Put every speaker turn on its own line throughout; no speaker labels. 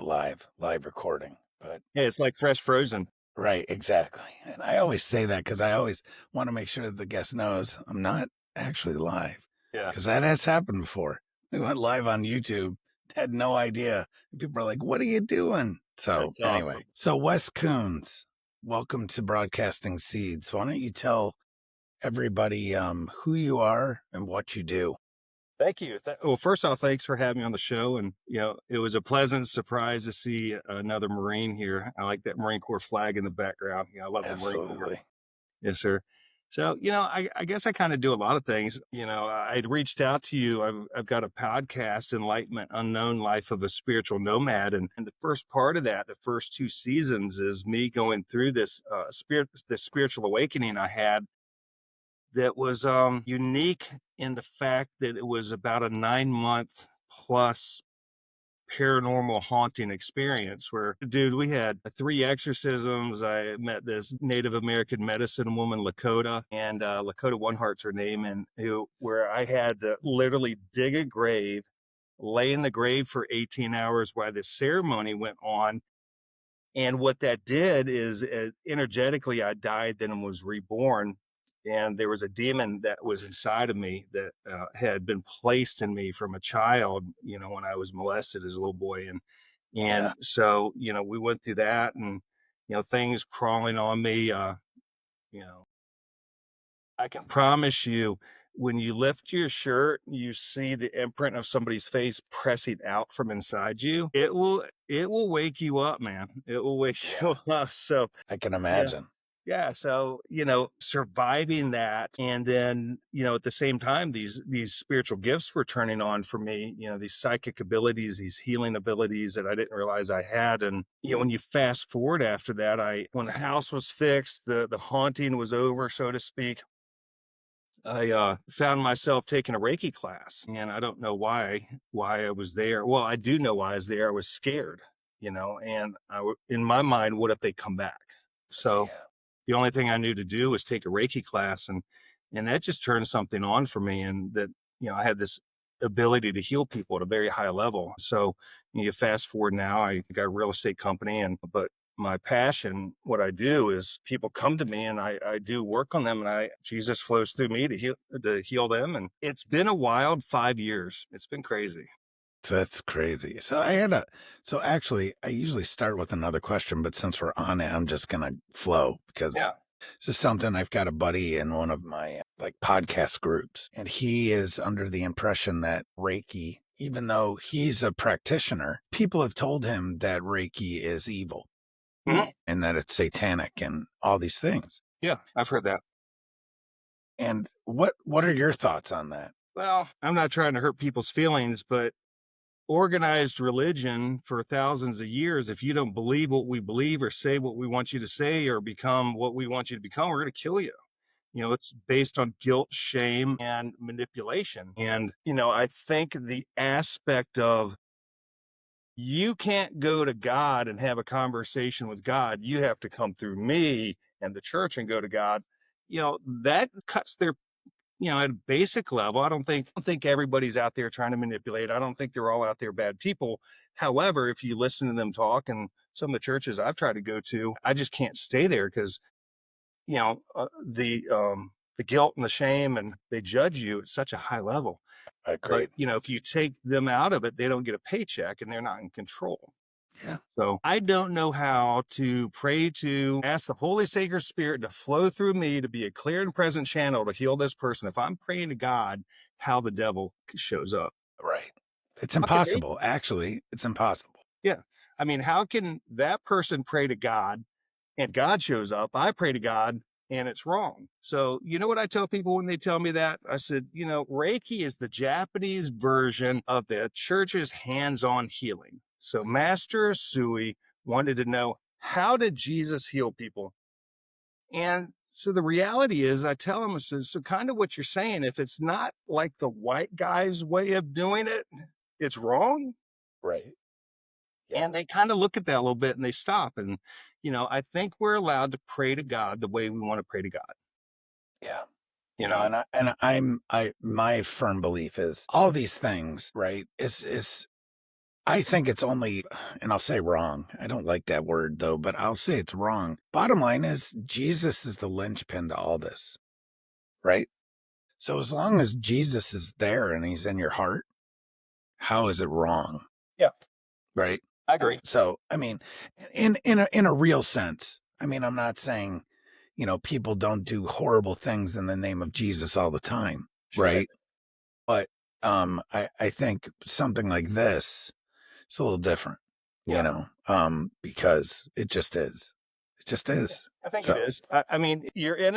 not live recording, but
Yeah, it's like fresh frozen.
right, exactly. And I always say that because I always want to make sure that the guest knows I'm not actually live,
Yeah.
because that has happened before. We went live on YouTube, had no idea. People are like, "What are you doing?" So
That's
anyway,
awesome.
so Wes Coons, welcome to Broadcasting Seeds. Why don't you tell everybody who you are and what you do?
Thank you. Well, first off, thanks for having me on the show. And, it was a pleasant surprise to see another Marine here. I like that Marine Corps flag in the background. I love the Marine Corps.
Absolutely.
Yes, sir. So, I guess I kind of do a lot of things. I'd reached out to you. I've got a podcast, Enlightenment, Unknown Life of a Spiritual Nomad. And the first part of that, the first 2 seasons, is me going through this this spiritual awakening I had that was unique in the fact that it was about a 9-month plus paranormal haunting experience where, dude, we had 3 exorcisms. I met this Native American medicine woman, Lakota, and Lakota One Heart's her name, and where I had to literally dig a grave, lay in the grave for 18 hours while this ceremony went on. And what that did is energetically, I died, then was reborn. And there was a demon that was inside of me that had been placed in me from a child, when I was molested as a little boy. And
Yeah.
so, we went through that and, things crawling on me. You know, I can promise you, when you lift your shirt, you see the imprint of somebody's face pressing out from inside you. It will wake you up, man. It will wake you up. So,
I can
yeah.
imagine.
Yeah. So, surviving that. And then, at the same time, these spiritual gifts were turning on for me, these psychic abilities, these healing abilities that I didn't realize I had. And, when you fast forward after that, when the house was fixed, the haunting was over, so to speak. I found myself taking a Reiki class, and I don't know why I was there. Well, I do know why I was there. I was scared, and in my mind, what if they come back? So
Yeah.
the only thing I knew to do was take a Reiki class, and that just turned something on for me, and that I had this ability to heal people at a very high level. So you fast forward now, I got a real estate company, but my passion, what I do is people come to me and I do work on them, and Jesus flows through me to heal them. And it's been a wild 5 years. It's been crazy.
So that's crazy. So actually, I usually start with another question, but since we're on it, I'm just going to flow because
Yeah.
this is something. I've got a buddy in one of my like podcast groups, and he is under the impression that Reiki, even though he's a practitioner, people have told him that Reiki is evil
Mhm.
and that it's satanic and all these things.
Yeah. I've heard that.
And what are your thoughts on that?
Well, I'm not trying to hurt people's feelings, but organized religion for thousands of years, if you don't believe what we believe or say what we want you to say or become what we want you to become, we're going to kill you. It's based on guilt, shame, and manipulation. And, I think the aspect of you can't go to God and have a conversation with God. You have to come through me and the church and go to God. That cuts their, at a basic level. I don't think everybody's out there trying to manipulate. I don't think they're all out there bad people. However, if you listen to them talk, and some of the churches I've tried to go to, I just can't stay there because the guilt and the shame, and they judge you at such a high level. But
Agreed.
if you take them out of it, they don't get a paycheck and they're not in control.
Yeah.
So I don't know how to pray to ask the Holy Sacred Spirit to flow through me to be a clear and present channel to heal this person. If I'm praying to God, how the devil shows up.
Right. It's
How can they?
impossible. Actually, it's impossible.
Yeah. I mean, how can that person pray to God and God shows up? I pray to God and it's wrong. So, you know what I tell people when they tell me that? I said, Reiki is the Japanese version of the church's hands-on healing. So Master Sui wanted to know, how did Jesus heal people? And so the reality is, I tell them, so kind of what you're saying, if it's not like the white guy's way of doing it, it's wrong.
Right. Yeah.
And they kind of look at that a little bit and they stop. And, I think we're allowed to pray to God the way we want to pray to God.
Yeah.
You know,
My firm belief is all these things, right? Is I think it's only, and I'll say wrong. I don't like that word though, but I'll say it's wrong. Bottom line is Jesus is the linchpin to all this, right? So as long as Jesus is there and he's in your heart, how is it wrong?
Yeah,
Right?
I agree.
So, I mean, in a real sense, I mean, I'm not saying, people don't do horrible things in the name of Jesus all the time,
Sure.
right? But I think something like this, it's a little different,
Yeah.
because it just is. It just is.
I think it
So,
is. I mean, you're in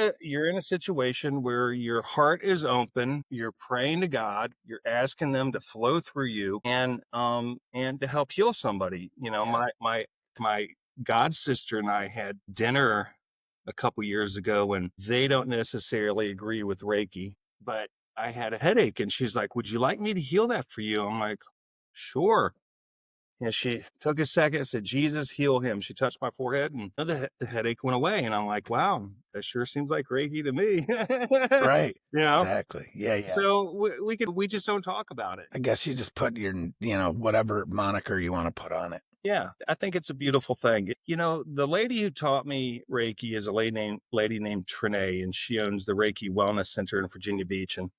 a situation where your heart is open. You're praying to God. You're asking them to flow through you and to help heal somebody.
yeah.
My god sister and I had dinner a couple years ago, and they don't necessarily agree with Reiki, but I had a headache, and she's like, "Would you like me to heal that for you?" I'm like, "Sure." And she took a second and said, "Jesus, heal him." She touched my forehead and the headache went away. And I'm like, wow, that sure seems like Reiki to me.
Right.
you know?
Exactly. Yeah. Yeah.
So we just don't talk about it.
I guess you just put your, whatever moniker you want to put on it.
Yeah, I think it's a beautiful thing. The lady who taught me Reiki is a lady named Trinae, and she owns the Reiki Wellness Center in Virginia Beach. And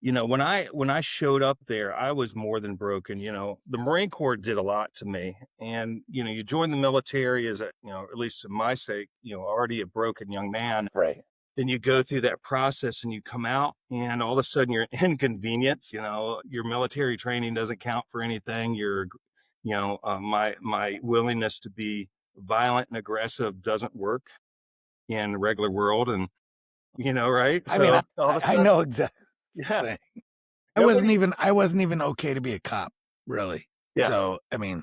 when I showed up there, I was more than broken. The Marine Corps did a lot to me. And, you join the military as at least to my sake, already a broken young man.
Right.
Then you go through that process and you come out and all of a sudden you're inconvenienced. Your military training doesn't count for anything. My willingness to be violent and aggressive doesn't work in the regular world. And, right.
I mean,
So all of a
I
sudden,
know exactly what you're
yeah,
saying.
nobody,
I wasn't even okay to be a cop, really.
yeah.
So, I mean,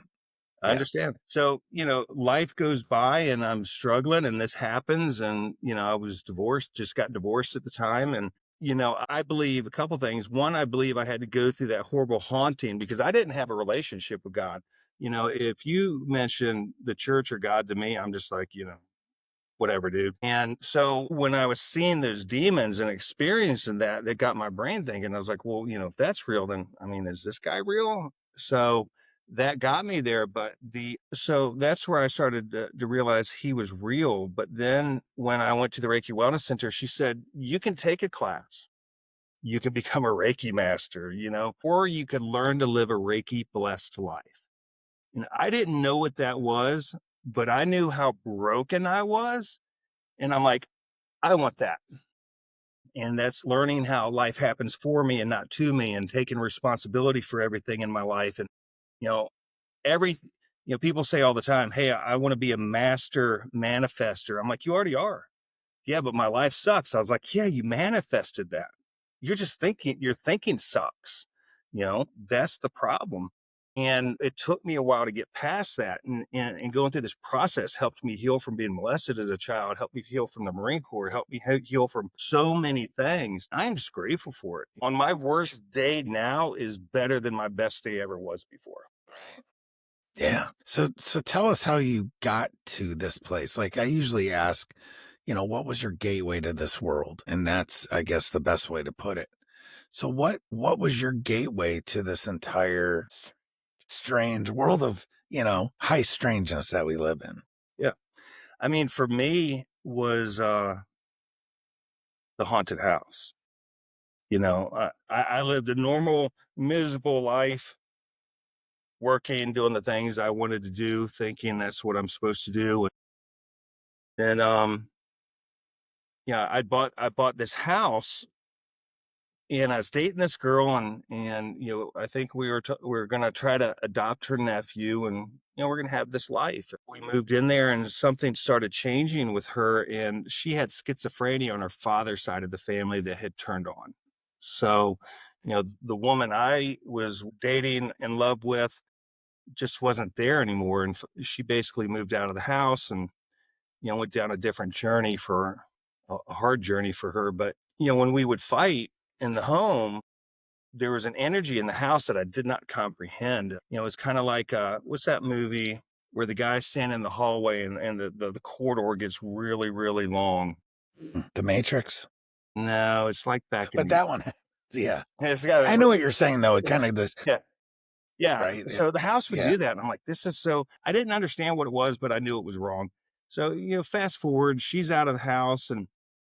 I
yeah.
understand. So, life goes by and I'm struggling and this happens. And, I was divorced, just got divorced at the time. And, I believe a couple things. One, I believe I had to go through that horrible haunting because I didn't have a relationship with God. If you mention the church or God to me, I'm just like, whatever, dude. And so when I was seeing those demons and experiencing that, that got my brain thinking. I was like, well, if that's real, then I mean, is this guy real? So that got me there. So that's where I started to realize he was real. But then when I went to the Reiki Wellness Center, she said, you can take a class. You can become a Reiki master, or you could learn to live a Reiki blessed life. And I didn't know what that was, but I knew how broken I was. And I'm like, I want that. And that's learning how life happens for me and not to me and taking responsibility for everything in my life. And, you know, every, people say all the time, hey, I want to be a master manifester. I'm like, you already are. Yeah, but my life sucks. I was like, yeah, you manifested that. You're just thinking, your thinking sucks. That's the problem. And it took me a while to get past that. And going through this process helped me heal from being molested as a child, helped me heal from the Marine Corps, helped me heal from so many things. I'm just grateful for it. On my worst day now is better than my best day ever was before.
Yeah. So tell us how you got to this place. Like I usually ask, what was your gateway to this world? And that's, I guess, the best way to put it. So what was your gateway to this entire strange world of, high strangeness that we live in?
Yeah. I mean, for me was the haunted house. I lived a normal, miserable life, working, doing the things I wanted to do, thinking that's what I'm supposed to do. And yeah, I bought this house, and I was dating this girl, and I think we were gonna try to adopt her nephew, and we're gonna have this life. We moved in there, and something started changing with her, and she had schizophrenia on her father's side of the family that had turned on. So, the woman I was dating in love with just wasn't there anymore. And she basically moved out of the house and, went down a different journey for a hard journey for her. But, when we would fight in the home, there was an energy in the house that I did not comprehend. It was kind of like, what's that movie where the guy's standing in the hallway and the corridor gets really, really long?
The Matrix?
No, it's like back in
But
the,
that one, yeah.
it's got,
I know what you're saying though. It kind of this,
yeah. Yeah,
right?
so the house would
Yeah.
do that, and I'm like, "This is so." I didn't understand what it was, but I knew it was wrong. So, fast forward, she's out of the house and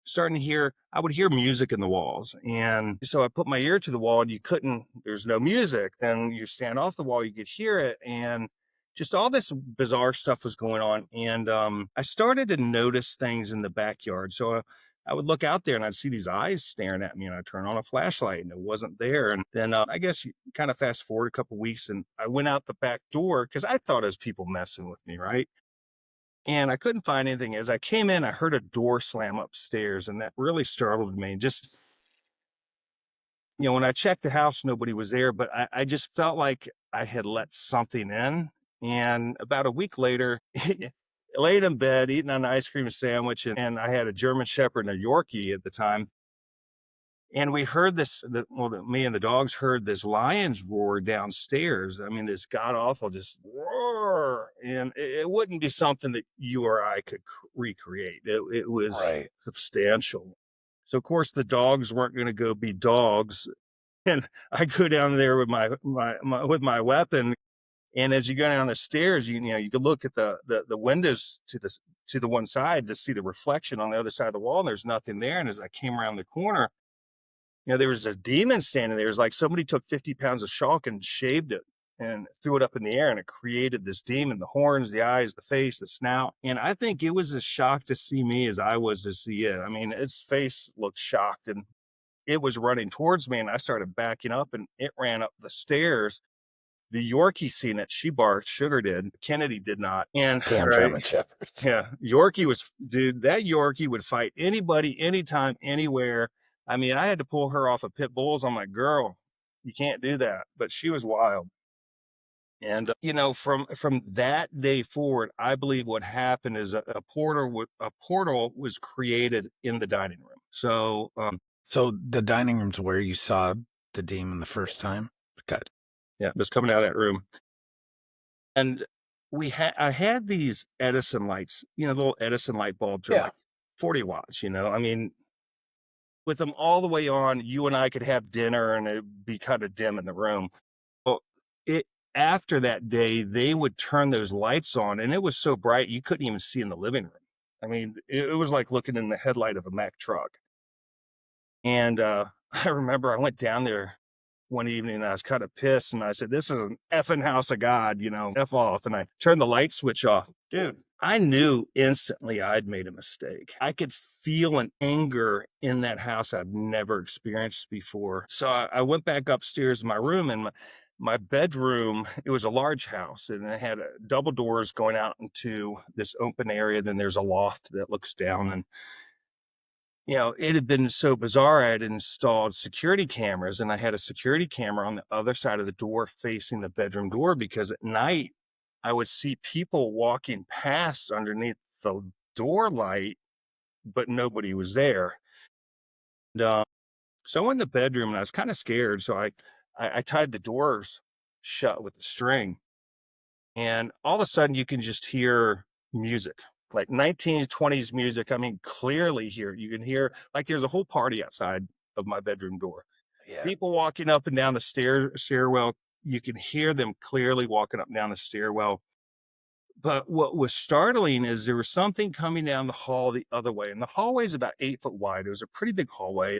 starting to hear I would hear music in the walls, and so I put my ear to the wall, and there's no music. Then you stand off the wall, you could hear it, and just all this bizarre stuff was going on, and, I started to notice things in the backyard. So, I would look out there and I'd see these eyes staring at me, and I'd turn on a flashlight and it wasn't there. And then I guess you kind of fast forward a couple weeks, and I went out the back door because I thought it was people messing with me, right? And I couldn't find anything. As I came in, I heard a door slam upstairs, and that really startled me. Just, when I checked the house, nobody was there, but I just felt like I had let something in. And about a week later, laid in bed eating an ice cream sandwich, and I had a German Shepherd and a Yorkie at the time. And we heard me and the dogs heard this lion's roar downstairs. I mean, this god awful just roar. And it wouldn't be something that you or I could recreate. It was
Right.
substantial. So, of course, the dogs weren't going to go be dogs. And I go down there with with my weapon. And as you go down the stairs, you could look at the windows to the one side to see the reflection on the other side of the wall. And there's nothing there. And as I came around the corner, there was a demon standing there. It was like somebody took 50 pounds of chalk and shaved it and threw it up in the air, and it created this demon, the horns, the eyes, the face, the snout. And I think it was as shocked to see me as I was to see it. I mean, its face looked shocked, and it was running towards me, and I started backing up, and it ran up the stairs. The Yorkie seen it. She barked. Sugar did. Kennedy did not. And
Damn
right,
German Shepherds.
yeah, dude, that Yorkie would fight anybody, anytime, anywhere. I mean, I had to pull her off of pit bulls. I'm like, girl, you can't do that. But she was wild. And, from that day forward, I believe what happened is a portal was created in the dining room. So,
So the dining room's where you saw the demon the first time? Good.
yeah, it was coming out of that room. And I had these Edison lights, little Edison light bulbs are
Yeah.
like 40 watts, I mean, with them all the way on, you and I could have dinner and it'd be kind of dim in the room. Well, it after that day, they would turn those lights on, and it was so bright you couldn't even see in the living room. I mean, it was like looking in the headlight of a Mack truck. And I remember I went down there one evening and I was kind of pissed, and I said, "This is an effing house of God, F off." And I turned the light switch off. Dude, I knew instantly I'd made a mistake. I could feel an anger in that house I've never experienced before. So I went back upstairs in my room, and my bedroom, it was a large house, and it had double doors going out into this open area. Then there's a loft that looks down, and it had been so bizarre. I had installed security cameras, and I had a security camera on the other side of the door facing the bedroom door, because at night I would see people walking past underneath the door light, but nobody was there. And, so I went in the bedroom and I was kind of scared. So I tied the doors shut with a string, and all of a sudden you can just hear music, like 1920s music. I mean, clearly here you can hear, like, there's a whole party outside of my bedroom door,
Yeah.
people walking up and down the stairwell. You can hear them clearly walking up and down the stairwell. But what was startling is there was something coming down the hall the other way, and the hallway is about 8 foot wide. It was a pretty big hallway.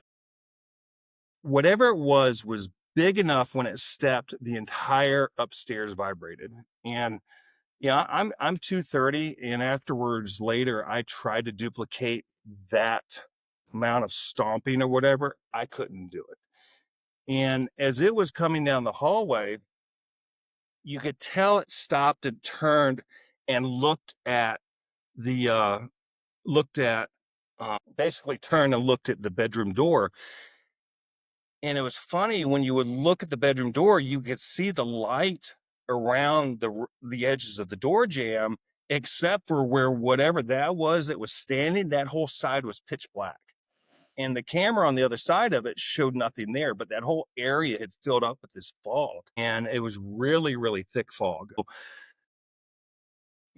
Whatever it was big enough when it stepped, the entire upstairs vibrated. And yeah, I'm 230, and afterwards later I tried to duplicate that amount of stomping or whatever. I couldn't do it. And as it was coming down the hallway, you could tell it stopped and turned and the looked at basically turned and looked at the bedroom door. And it was funny, when you would look at the bedroom door, you could see the light around the edges of the door jamb, except for where whatever that was that was standing, that whole side was pitch black. And the camera on the other side of it showed nothing there, but that whole area had filled up with this fog, and it was really, really thick fog.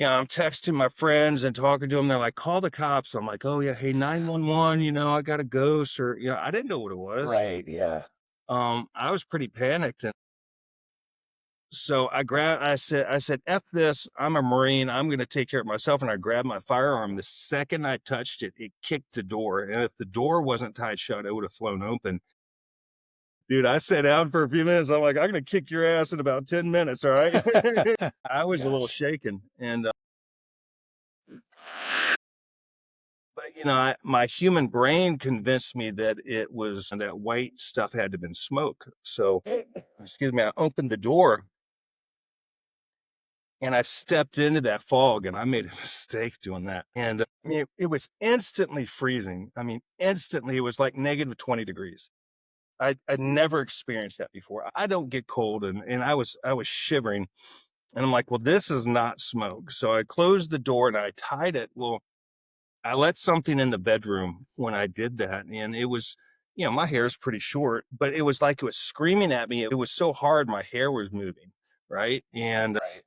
I'm texting my friends and talking to them. They're like, "Call the cops." I'm like, "Oh yeah, hey, 911, I got a ghost," or, I didn't know what it was.
Right. Yeah.
I was pretty panicked. And So I said, F this, I'm a Marine, I'm going to take care of myself. And I grabbed my firearm. The second I touched it, it kicked the door. And if the door wasn't tied shut, it would have flown open. Dude, I sat down for a few minutes. I'm like, I'm going to kick your ass in about 10 minutes. All right. I was a little
Gosh.
shaken. But my human brain convinced me that it was that white stuff had to have been smoke. So, excuse me, I opened the door and I stepped into that fog, and I made a mistake doing that. And it was instantly freezing. I mean, instantly, it was like negative 20 degrees. I'd never experienced that before. I don't get cold, and I was shivering, and I'm like, well, this is not smoke. So I closed the door and I tied it. Well, I let something in the bedroom when I did that, and it was, my hair is pretty short, but it was like it was screaming at me. It was so hard, my hair was moving, right? And
Right.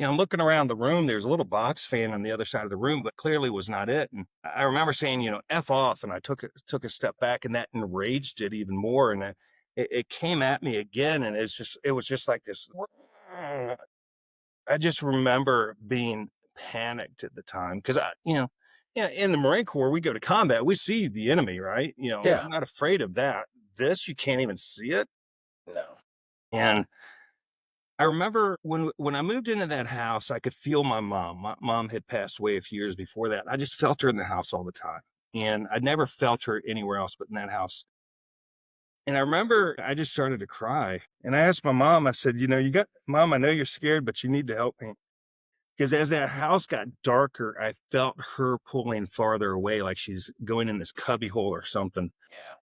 I'm looking around the room. There's a little box fan on the other side of the room, but clearly was not it. And I remember saying, "F off," and I took a step back, and that enraged it even more. And it came at me again, and it was just like this. I just remember being panicked at the time because yeah, in the Marine Corps, we go to combat, we see the enemy, right?
Yeah.
We're not afraid of that. This, you can't even see it.
No.
And I remember when I moved into that house, I could feel my mom. My mom had passed away a few years before that. I just felt her in the house all the time. And I never felt her anywhere else but in that house. And I remember I just started to cry. And I asked my mom, I said, Mom, I know you're scared, but you need to help me. Because as that house got darker, I felt her pulling farther away, like she's going in this cubby hole or something.
Yeah.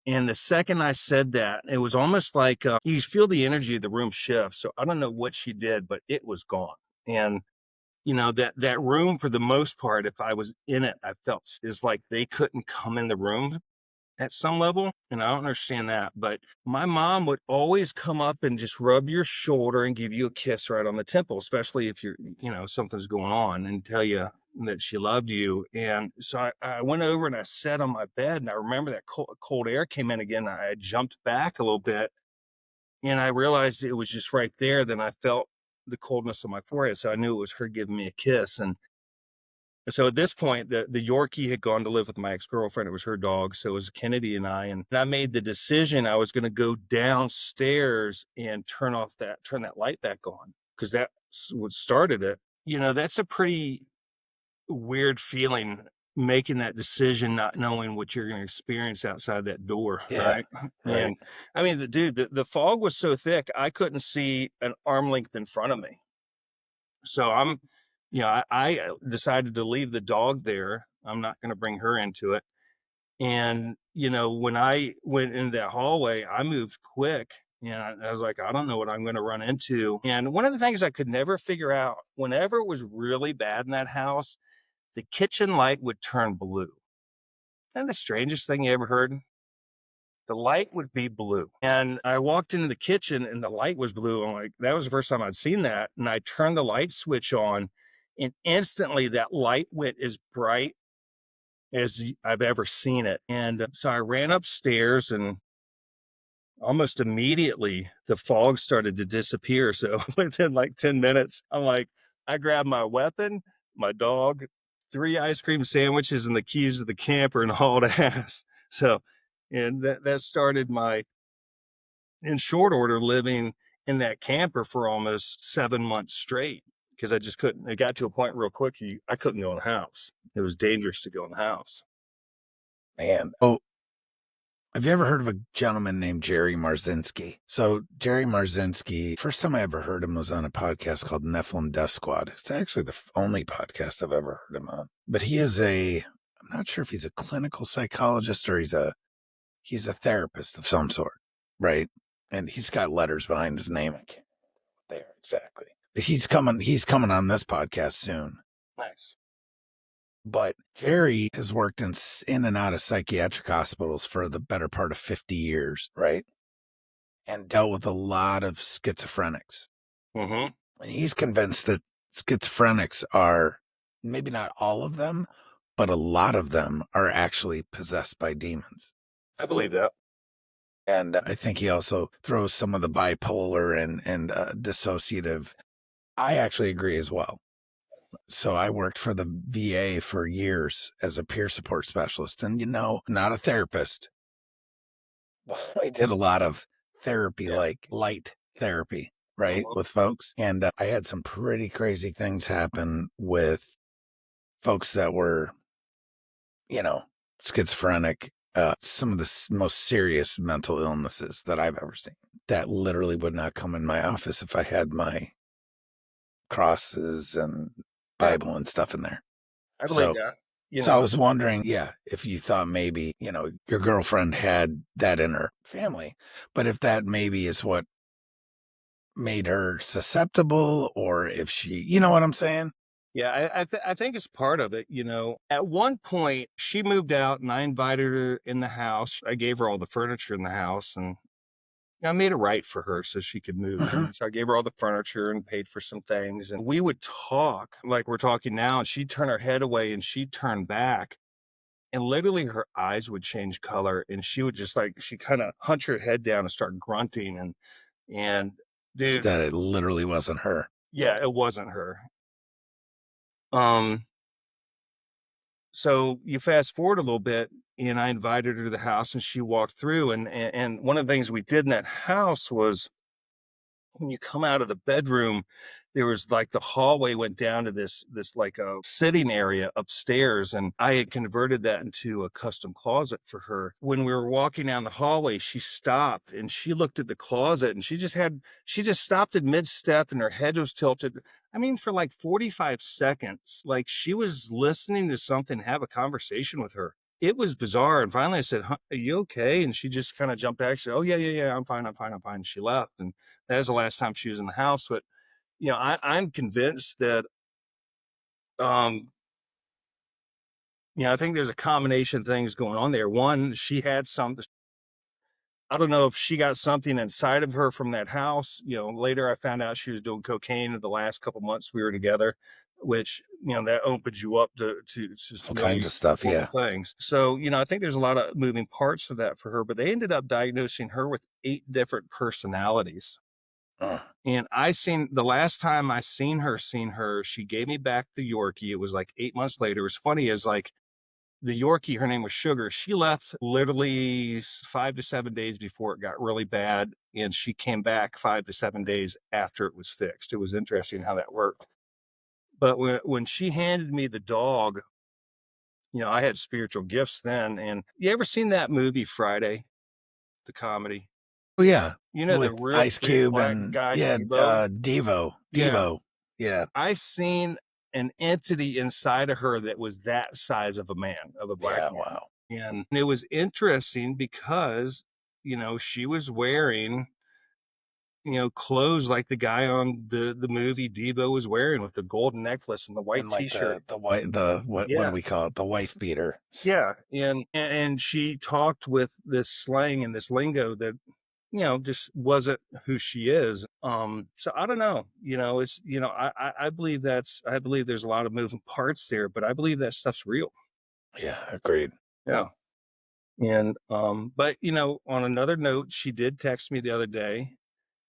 And the second I said that, it was almost like you feel the energy of the room shift. So I don't know what she did, but it was gone. And that room, for the most part, if I was in it, I felt is like they couldn't come in the room at some level. And I don't understand that. But my mom would always come up and just rub your shoulder and give you a kiss right on the temple, especially if something's going on, and tell you that she loved you. And so I went over and I sat on my bed, and I remember that cold air came in again. I jumped back a little bit, and I realized it was just right there. Then I felt the coldness on my forehead. So I knew it was her giving me a kiss. And so at this point, the Yorkie had gone to live with my ex-girlfriend. It was her dog. So it was Kennedy and and I made the decision I was going to go downstairs and turn that light back on, because that's what started it. That's a pretty weird feeling, making that decision, not knowing what you're going to experience outside that door.
Yeah.
Right.
Right.
And I mean, the fog was so thick, I couldn't see an arm length in front of me. So I decided to leave the dog there. I'm not going to bring her into it. And, when I went into that hallway, I moved quick. And I was like, I don't know what I'm going to run into. And one of the things I could never figure out, whenever it was really bad in that house, the kitchen light would turn blue. And the strangest thing you ever heard? The light would be blue. And I walked into the kitchen and the light was blue. I'm like, that was the first time I'd seen that. And I turned the light switch on, and instantly that light went as bright as I've ever seen it. And so I ran upstairs, and almost immediately the fog started to disappear. So within like 10 minutes, I grabbed my weapon, my dog, 3 ice cream sandwiches, and the keys to the camper, and hauled ass. So, and that started my, in short order, living in that camper for almost 7 months straight, because I just couldn't. It got to a point real quick, I couldn't go in the house. It was dangerous to go in the house.
Man. Oh, have you ever heard of a gentleman named Jerry Marzinski? So Jerry Marzinski, first time I ever heard him was on a podcast called Nephilim Death Squad. It's actually the only podcast I've ever heard him on. But I'm not sure if he's a clinical psychologist or he's a therapist of some sort, right? And he's got letters behind his name. I can't remember what they are exactly. But he's coming on this podcast soon.
Nice.
But Jerry has worked in and out of psychiatric hospitals for the better part of 50 years, right? And dealt with a lot of schizophrenics.
Mm-hmm.
And he's convinced that schizophrenics are, maybe not all of them, but a lot of them are actually possessed by demons.
I believe that.
And I think he also throws some of the bipolar and dissociative. I actually agree as well. So I worked for the VA for years as a peer support specialist, and not a therapist. I did a lot of therapy,
Yeah.
like light therapy, right,
Mhm.
with folks. And I had some pretty crazy things happen with folks that were, you know, schizophrenic, some of the most serious mental illnesses that I've ever seen that literally would not come in my office if I had my crosses and
Yeah,
Bible and stuff in there.
I believe
So,
that. You
so I
know,
was wondering, yeah, if you thought maybe, your girlfriend had that in her family, but if that maybe is what made her susceptible, or if you know what I'm saying?
yeah, I think it's part of it. At one point she moved out, and I invited her in the house. I gave her all the furniture in the house, and I made it right for her so she could move.
Hmm.
So I gave her all the furniture and paid for some things. And we would talk like we're talking now, and she'd turn her head away and she'd turn back. And literally her eyes would change color, and she would just like she kind of hunch her head down and start grunting. And dude,
That it literally wasn't her.
yeah, it wasn't her. Um, so you fast forward a little bit, and I invited her to the house, and she walked through. And one of the things we did in that house was when you come out of the bedroom, there was like the hallway went down to this like a sitting area upstairs, and I had converted that into a custom closet for her. When we were walking down the hallway, she stopped and she looked at the closet, and she just stopped in mid step, and her head was tilted. I mean, for like 45 seconds, like she was listening to something have a conversation with her. It was bizarre. And finally I said, "Huh, are you okay?" And she just kind of jumped back. She said, "Oh, yeah, yeah, yeah. I'm fine. I'm fine. I'm fine." And she left. And that was the last time she was in the house. But I'm convinced that um, I think there's a combination of things going on there. One, she had some. I don't know if she got something inside of her from that house. Later I found out she was doing cocaine in the last couple months we were together, which that opens you up to
All
just
kinds
really
of stuff.
horrible
Yeah.
things. So I think there's a lot of moving parts to that for her. But they ended up diagnosing her with 8 different personalities.
Uh,
And the last time seen her, she gave me back the Yorkie. It was like 8 months later. It was funny as like the Yorkie, her name was Sugar. She left literally 5 to 7 days before it got really bad. And she came back 5 to 7 days after it was fixed. It was interesting how that worked. But when she handed me the dog, I had spiritual gifts then. And you ever seen that movie Friday, the comedy?
oh yeah,
The
with
real
Ice
big
Cube
black
and
guy,
yeah,
Debo? Yeah.
Devo. Yeah,
I seen an entity inside of her that was that size of a man, of a black
yeah.
man.
Wow.
And it was interesting because, she was wearing, clothes like the guy on the movie Debo was wearing with the golden necklace and the white
And like
t-shirt.
the white what do
Yeah.
we call it? The wife beater.
Yeah. And she talked with this slang and this lingo that just wasn't who she is. So I don't know. It's I believe I believe there's a lot of moving parts there, but I believe that stuff's real.
Yeah, agreed.
Yeah. And but on another note, she did text me the other day.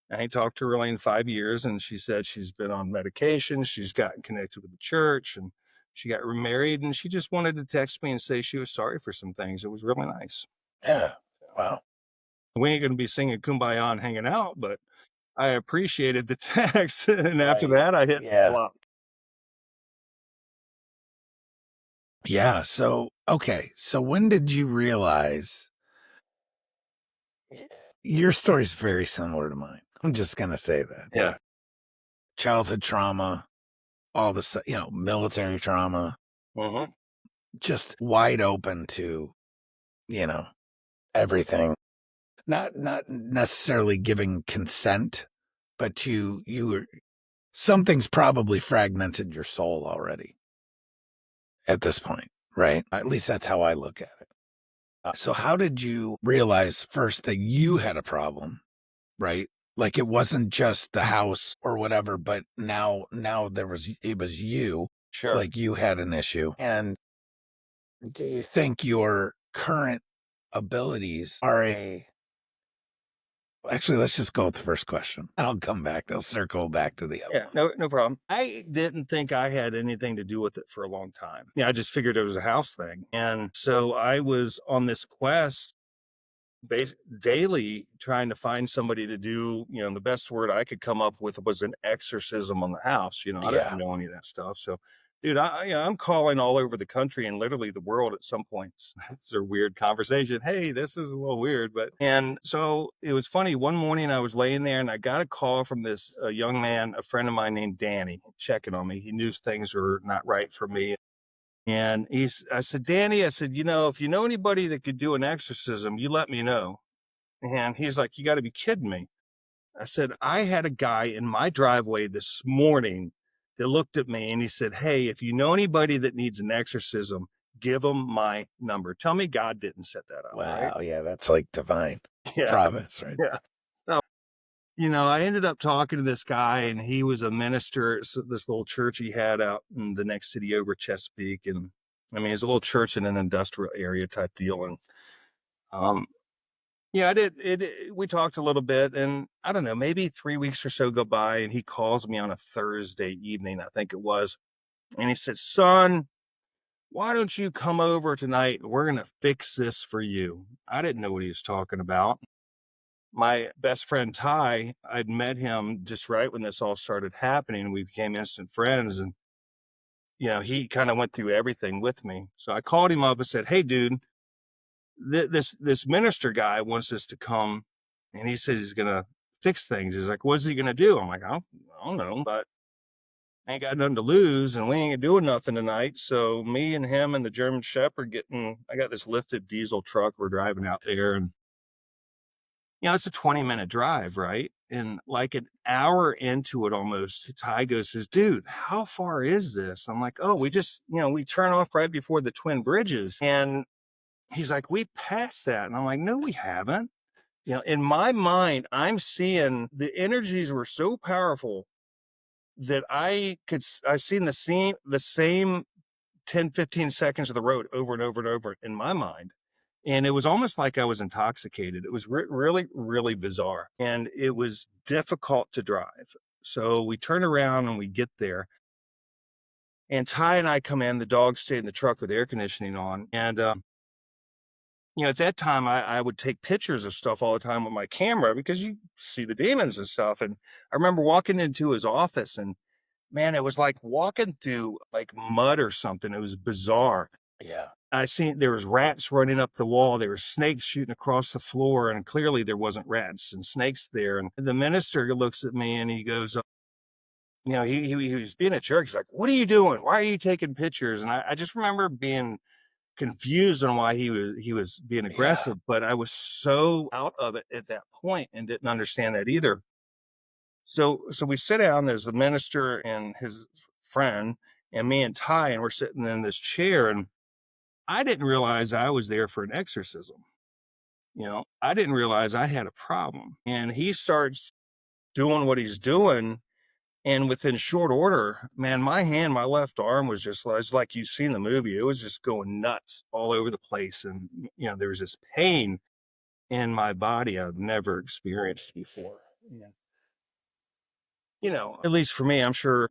I ain't talked to her really in 5 years, and she said she's been on medication, she's gotten connected with the church, and she got remarried, and she just wanted to text me and say she was sorry for some things. It was really nice.
Yeah. Wow.
We ain't gonna be singing Kumbaya and hanging out, but I appreciated the text, and after
Right.
that, I hit
Yeah.
block.
Yeah. So okay. So when did you realize your story's very similar to mine? I'm just gonna say that.
Yeah.
Childhood trauma, all the stuff, military trauma,
Mhm.
just wide open to, you know, everything. Not necessarily giving consent, but you were something's probably fragmented your soul already at this point, right? At least that's how I look at it. So how did you realize first that you had a problem, right? Like it wasn't just the house or whatever, but now it was you,
Sure.
like you had an issue. And do you think your current abilities are a Actually, let's just go with the first question. I'll come back. They'll circle back to the other
Yeah,
one.
no problem. I didn't think I had anything to do with it for a long time. Yeah, I just figured it was a house thing. And so I was on this quest daily trying to find somebody to do, the best word I could come up with was an exorcism on the house. I didn't
Yeah.
know any of that stuff. So, dude, I'm calling all over the country and literally the world at some points. It's a weird conversation. Hey, this is a little weird, and so it was funny. One morning I was laying there and I got a call from this young man, a friend of mine named Danny, checking on me. He knew things were not right for me. And I said, Danny, I said, if you know anybody that could do an exorcism, you let me know. And he's like, you got to be kidding me. I said, I had a guy in my driveway this morning that looked at me and he said, hey, if you know anybody that needs an exorcism, give them my number. Tell me God didn't set that up, right?
Wow. Yeah. That's like divine
Yeah.
providence right
Yeah.
there.
So, I ended up talking to this guy and he was a minister at this little church he had out in the next city over, Chesapeake. And I mean, it's a little church in an industrial area type deal. And, um, yeah, I did. We talked a little bit, and I don't know, maybe 3 weeks or so go by, and he calls me on a Thursday evening, I think it was, and he said, "Son, why don't you come over tonight? We're gonna fix this for you." I didn't know what he was talking about. My best friend Ty, I'd met him just right when this all started happening. We became instant friends, and he kind of went through everything with me. So I called him up and said, "Hey, dude, this minister guy wants us to come, and he says he's gonna fix things." He's like, "What's he gonna do?" I'm like, I don't know, but I ain't got nothing to lose, and we ain't doing nothing tonight. So me and him and the German Shepherd I got this lifted diesel truck. We're driving out there, and it's a 20-minute drive, right? And like an hour into it almost, Ty goes, says, "Dude, how far is this?" I'm like, "Oh, we just, we turn off right before the Twin Bridges." And he's like, "We passed that." And I'm like, "No, we haven't." In my mind, I'm seeing the energies were so powerful that I seen the same 10, 15 seconds of the road over and over and over in my mind. And it was almost like I was intoxicated. It was really, really bizarre. And it was difficult to drive. So we turn around and we get there. And Ty and I come in, the dogs stay in the truck with air conditioning on. And at that time, I would take pictures of stuff all the time with my camera because you see the demons and stuff. And I remember walking into his office and man, it was like walking through like mud or something. It was bizarre.
Yeah.
I seen there was rats running up the wall. There were snakes shooting across the floor, and clearly there wasn't rats and snakes there. And the minister looks at me and he goes, he was being a jerk. He's like, "What are you doing? Why are you taking pictures?" And I just remember being confused on why he was being
Yeah.
aggressive, but I was so out of it at that point and didn't understand that either. So we sit down, there's the minister and his friend and me and Ty, and we're sitting in this chair, and I didn't realize I was there for an exorcism. I didn't realize I had a problem. And he starts doing what he's doing. And within short order, man, my left arm was just it's like you've seen the movie. It was just going nuts all over the place. And, there was this pain in my body I've never experienced before. Yeah. At least for me, I'm sure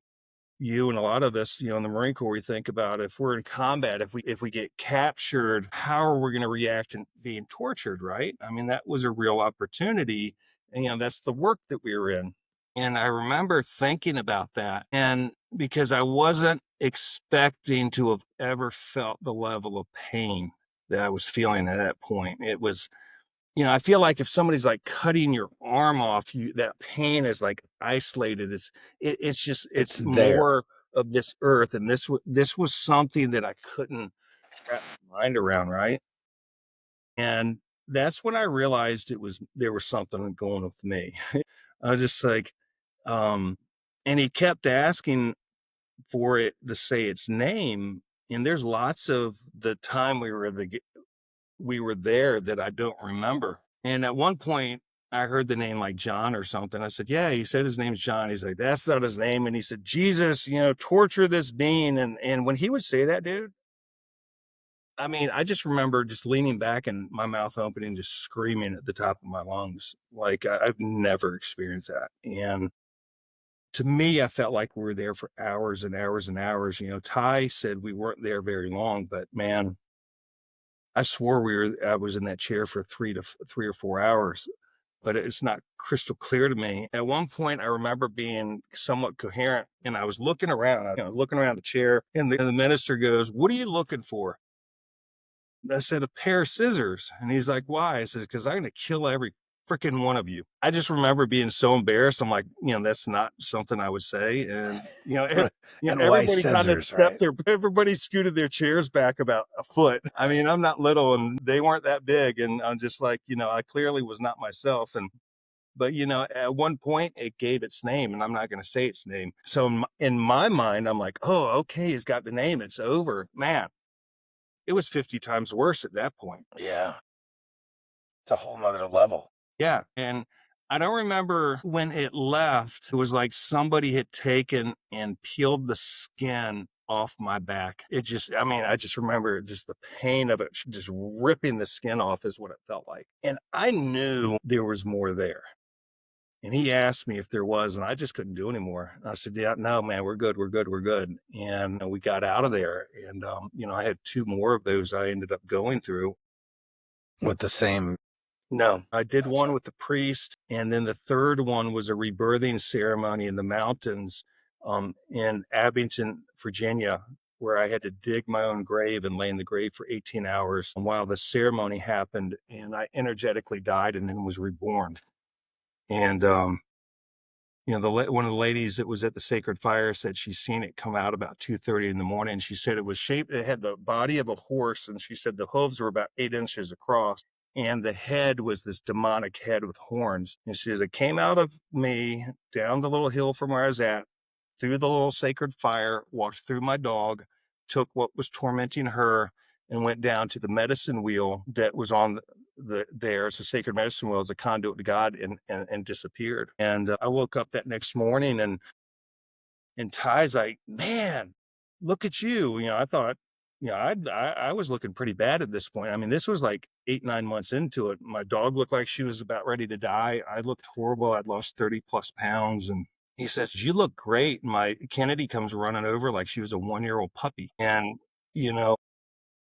you and a lot of us, in the Marine Corps, we think about if we're in combat, if we get captured, how are we going to react and being tortured, right? I mean, that was a real opportunity. And, that's the work that we were in. And I remember thinking about that. And because I wasn't expecting to have ever felt the level of pain that I was feeling at that point. It was, I feel like if somebody's like cutting your arm off, that pain is like isolated. It's just
It's
it's
there.
more of this earth, and this was something that I couldn't wrap my mind around, right? And that's when I realized there was something going with me. I was just like, um, and he kept asking for it to say its name, and there's lots of the time we were there that I don't remember. And at one point, I heard the name like John or something. I said, "Yeah," he said his name's John. He's like, "That's not his name." And he said, "Jesus, torture this being." And when he would say that, dude, I mean, I just remember just leaning back and my mouth opening, just screaming at the top of my lungs. Like I've never experienced that. And to me, I felt like we were there for hours and hours and hours. You know, Ty said we weren't there very long, but man, I swore I was in that chair for 3 or 4 hours, but it's not crystal clear to me. At one point, I remember being somewhat coherent and I was looking around, looking around the chair, and the minister goes, "What are you looking for?" I said, "A pair of scissors." And he's like, "Why?" I said, "Because I'm going to kill every freaking one of you." I just remember being so embarrassed. I'm like, that's not something I would say. And,
Right. And why
everybody kind of
scissors, right?
everybody scooted their chairs back about a foot. I mean, I'm not little and they weren't that big. And I'm just like, I clearly was not myself. But at one point it gave its name, and I'm not going to say its name. So in my mind, I'm like, oh, okay, it's got the name. It's over, man. It was 50 times worse at that point.
Yeah. It's a whole nother level.
Yeah. And I don't remember when it left. It was like somebody had taken and peeled the skin off my back. I just remember just the pain of it, just ripping the skin off is what it felt like. And I knew there was more there. And he asked me if there was, and I just couldn't do anymore. And I said, "Yeah, no, man, we're good. We're good. We're good." And we got out of there. And, I had two more of those I ended up going through.
With the same.
No, I did one
Gotcha.
with the priest, and then the third one was a rebirthing ceremony in the mountains in Abington, Virginia, where I had to dig my own grave and lay in the grave for 18 hours while the ceremony happened, and I energetically died and then was reborn. And one of the ladies that was at the sacred fire said she's seen it come out about 2:30 in the morning. She said it was shaped, it had the body of a horse, and she said the hooves were about 8 inches across, and the head was this demonic head with horns. And she says it came out of me down the little hill from where I was at, through the little sacred fire, walked through my dog, took what was tormenting her, and went down to the medicine wheel that was on there. It's a sacred medicine wheel, as a conduit to God, and disappeared. And I woke up that next morning, and Ty's like, "Man, look at you." I thought, I was looking pretty bad at this point. I mean, this was like 8, 9 months into it. My dog looked like she was about ready to die. I looked horrible. I'd lost 30 plus pounds. And he says, "You look great." And my Kennedy comes running over like she was a 1-year old puppy. And, you know,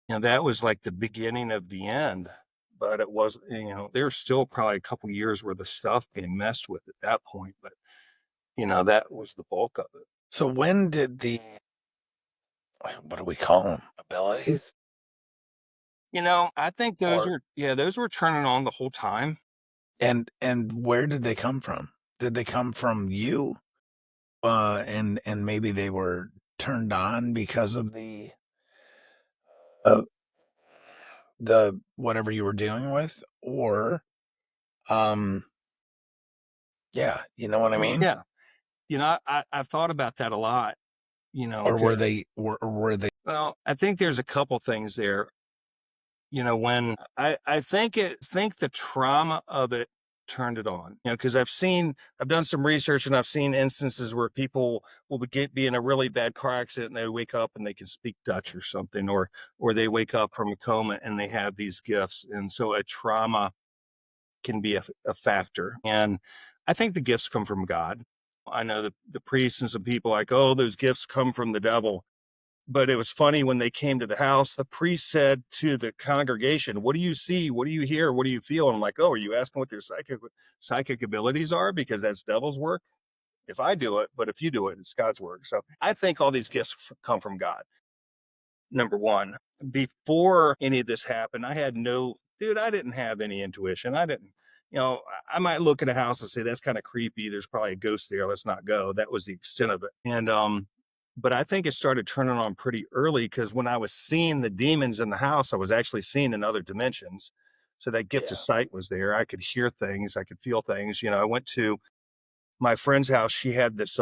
that was like the beginning of the end. But it was, there's still probably a couple years worth of stuff being messed with at that point. But, that was the bulk of it.
So when did what do we call them? Abilities?
I think
Or
those were turning on the whole time.
and where did they come from? Did they come from you? And maybe they were turned on because of uh, the whatever you were dealing with, or um, yeah, you know what I mean?
Yeah. I've thought about that a lot,
Or
'cause
were they?
well, I think there's a couple things there. When I think the trauma of it turned it on, because I've done some research and I've seen instances where people will be in a really bad car accident and they wake up and they can speak Dutch or something, or they wake up from a coma and they have these gifts. And so a trauma can be a factor. And I think the gifts come from God. I know that the priests and some people like, oh, those gifts come from the devil. But it was funny when they came to the house, the priest said to the congregation, "What do you see? What do you hear? What do you feel?" And I'm like, "Oh, are you asking what their psychic abilities are? Because that's devil's work. If I do it, but if you do it, it's God's work." So I think all these gifts come from God. Number one, before any of this happened, I didn't have any intuition. I didn't, I might look at a house and say, "That's kind of creepy. There's probably a ghost there. Let's not go." That was the extent of it. But I think it started turning on pretty early because when I was seeing the demons in the house, I was actually seeing in other dimensions. So that gift of
Yeah,
sight was there. I could hear things. I could feel things. I went to my friend's house. She had this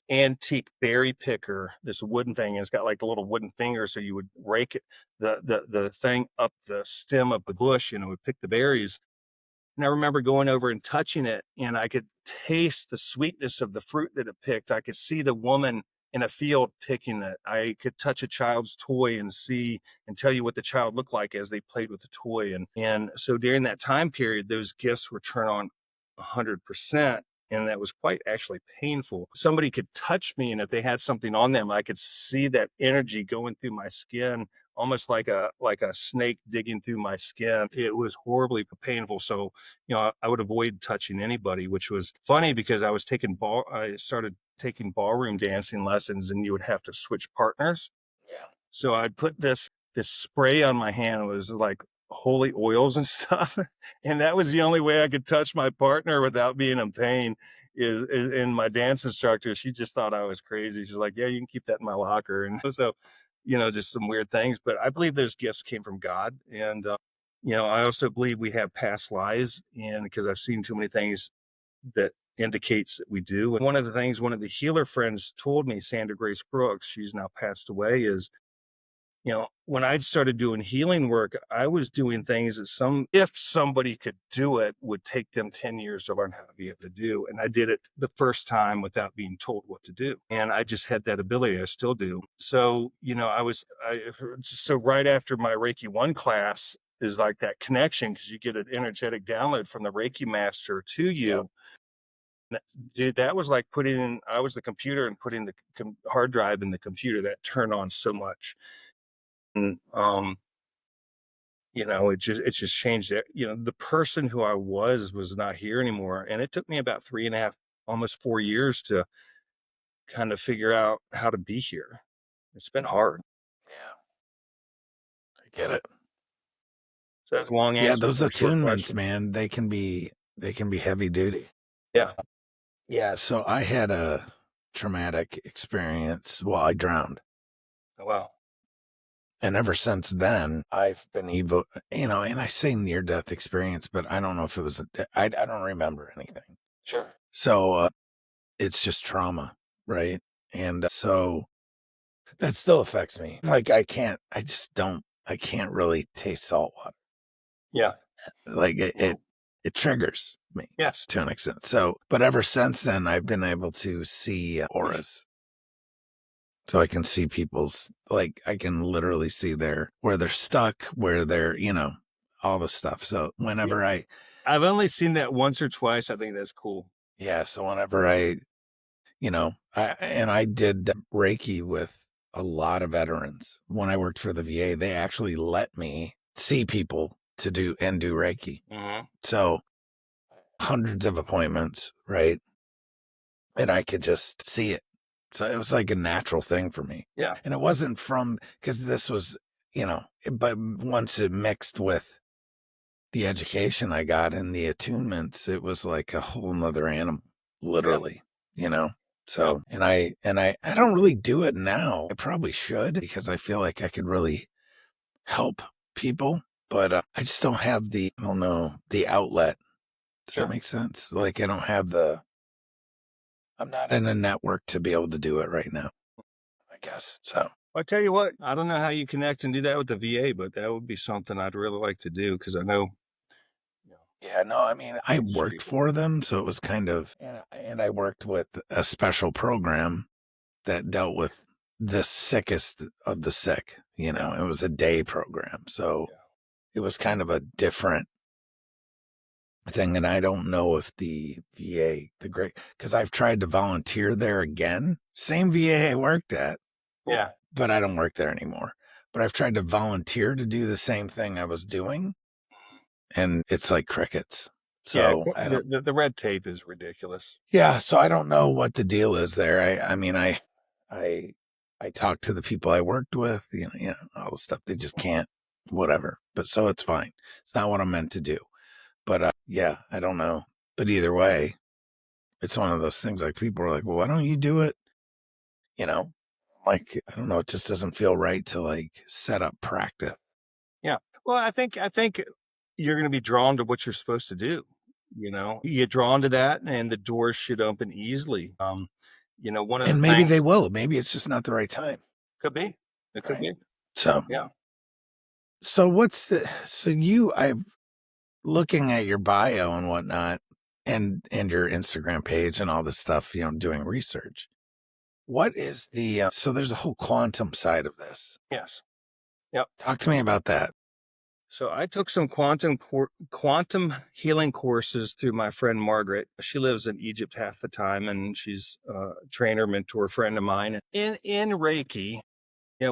antique berry picker, this wooden thing, and it's got like a little wooden finger, so you would rake it, the thing up the stem of the bush, would pick the berries. And I remember going over and touching it, and I could taste the sweetness of the fruit that it picked. I could see the woman in a field picking it. I could touch a child's toy and see and tell you what the child looked like as they played with the toy. And so during that time period, those gifts were turned on 100%. And that was quite actually painful. Somebody could touch me, and if they had something on them, I could see that energy going through my skin, almost like a snake digging through my skin. It was horribly painful. So, I would avoid touching anybody, which was funny because I started taking ballroom dancing lessons, and you would have to switch partners.
Yeah.
So I'd put this spray on my hand. It was like holy oils and stuff. And that was the only way I could touch my partner without being in pain. And my dance instructor, she just thought I was crazy. She's like, "Yeah, you can keep that in my locker." And so, just some weird things. But I believe those gifts came from God. And, I also believe we have past lives. And because I've seen too many things that indicates that we do. And one of the healer friends told me, Sandra Grace Brooks, she's now passed away, is, when I started doing healing work, I was doing things that if somebody could do it, would take them 10 years to learn how to be able to do. And I did it the first time without being told what to do. And I just had that ability. I still do. So, so right after my Reiki 1 class is like that connection, because you get an energetic download from the Reiki Master to you. Yep. Dude, that was like I was the computer and putting the hard drive in the computer that turned on so much. And, it's just changed it. The person who I was not here anymore. And it took me about 3.5, almost 4 years to kind of figure out how to be here. It's been hard.
Yeah. I get it.
So that's a long
Yeah,
answer
those
for a short
attunements,
question.
man, they can be heavy duty.
Yeah.
Yeah, so I had a traumatic experience. Well, I drowned.
Oh, wow.
And ever since then, I've been and I say near death experience, but I don't know if it was, I don't remember anything.
Sure.
So it's just trauma, right? And so that still affects me. Like I can't really taste salt water.
Yeah.
Like it triggers me
Yes.
to an extent. So, but ever since then, I've been able to see auras. So I can see I can literally see where they're stuck, where they're, all the stuff. So
Yeah. I've only seen that once or twice. I think that's cool.
so whenever I did Reiki with a lot of veterans. When I worked for the VA, they actually let me see people to do Reiki.
Mm-hmm.
So hundreds of appointments, right? And I could just see it. So it was like a natural thing for me.
Yeah.
And it wasn't because this was, but once it mixed with the education I got and the attunements, it was like a whole nother animal, literally, So, and I don't really do it now. I probably should, because I feel like I could really help people, but I just don't have I don't know, the outlet. Does that make sense? Like I'm not in a network to be able to do it right now, I guess. So
I tell you what, I don't know how you connect and do that with the VA, but that would be something I'd really like to do, because I know.
yeah, no, I mean, I worked for them, so it was kind of, and I worked with a special program that dealt with the sickest of the sick. It was a day program, so it was kind of a different thing. And I don't know if the VA, because I've tried to volunteer there again, same VA I worked at.
Yeah.
But I don't work there anymore. But I've tried to volunteer to do the same thing I was doing, and it's like crickets. So I don't.
The red tape is ridiculous.
Yeah, so I don't know what the deal is there. I mean, I talked to the people I worked with, all the stuff. They just can't, whatever. But so it's fine. It's not what I'm meant to do. But yeah, I don't know. But either way, it's one of those things. Like, people are like, well, why don't you do it? Like, I don't know. It just doesn't feel right to like set up practice.
Yeah. Well, I think you're going to be drawn to what you're supposed to do. You get drawn to that, and the doors should open easily. One of the
And maybe they
things
will. Maybe it's just not the right time.
could be, it could
Right.
be.
So,
Yeah.
I'm looking at your bio and whatnot, and your Instagram page and all this stuff, doing research. What is the, so there's a whole quantum side of this.
Yes. Yep.
Talk to me about that.
So I took some quantum healing courses through my friend Margaret. She lives in Egypt half the time, and she's a trainer, mentor, friend of mine. In Reiki,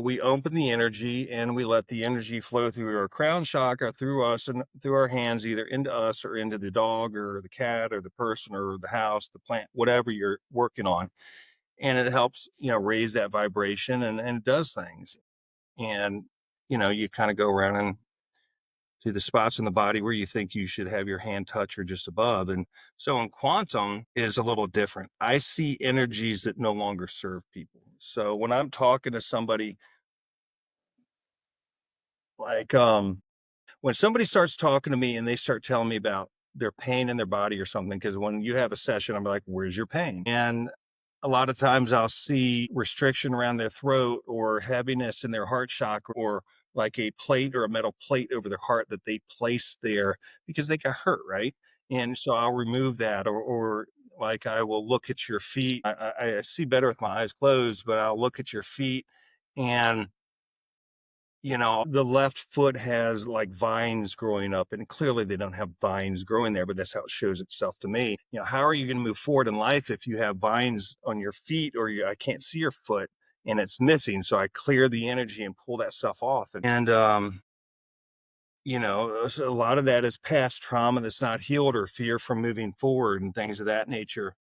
we open the energy and we let the energy flow through our crown chakra, through us and through our hands, either into us or into the dog or the cat or the person or the house, the plant, whatever you're working on. And it helps, raise that vibration and it does things. And, you kind of go around and to the spots in the body where you think you should have your hand touch or just above. And so in quantum is a little different. I see energies that no longer serve people. So when I'm talking to somebody like, when somebody starts talking to me and they start telling me about their pain in their body or something, because when you have a session, I'm like, where's your pain? And a lot of times I'll see restriction around their throat or heaviness in their heart chakra or like a plate or a metal plate over their heart that they placed there because they got hurt, right? And so I'll remove that or like I will look at your feet. I see better with my eyes closed, but I'll look at your feet and the left foot has like vines growing up, and clearly they don't have vines growing there, but that's how it shows itself to me. How are you going to move forward in life if you have vines on your feet or I can't see your foot and it's missing? So I clear the energy and pull that stuff off. So a lot of that is past trauma that's not healed or fear from moving forward and things of that nature.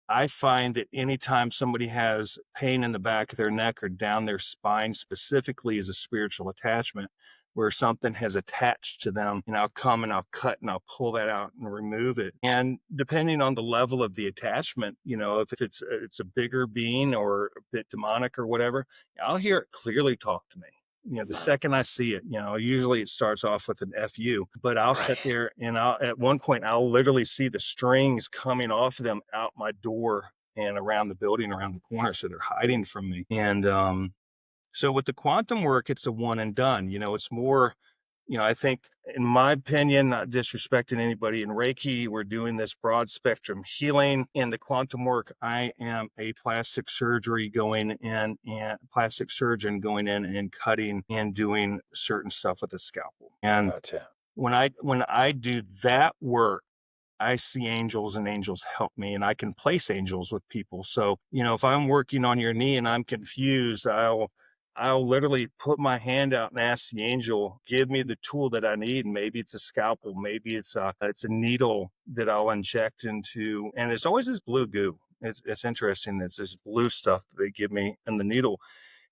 I find that anytime somebody has pain in the back of their neck or down their spine, specifically as a spiritual attachment, where something has attached to them, and I'll come and I'll cut and I'll pull that out and remove it. And depending on the level of the attachment, if it's a bigger being or a bit demonic or whatever, I'll hear it clearly talk to me. The second I see it, usually it starts off with an FU, but I'll sit
Right.
there and at one point, I'll literally see the strings coming off of them out my door and around the building, around the corner. So they're hiding from me. And so with the quantum work, it's a one and done. It's more, I think, in my opinion, not disrespecting anybody in Reiki, we're doing this broad spectrum healing. In the quantum work, I am a plastic surgery going in and plastic surgeon going in and cutting and doing certain stuff with the scalpel. And
Gotcha.
when I do that work, I see angels and angels help me and I can place angels with people. So, if I'm working on your knee and I'm confused, I'll literally put my hand out and ask the angel, give me the tool that I need. Maybe it's a scalpel, maybe it's a needle that I'll inject into, and it's always this blue goo. It's interesting. It's this blue stuff that they give me in the needle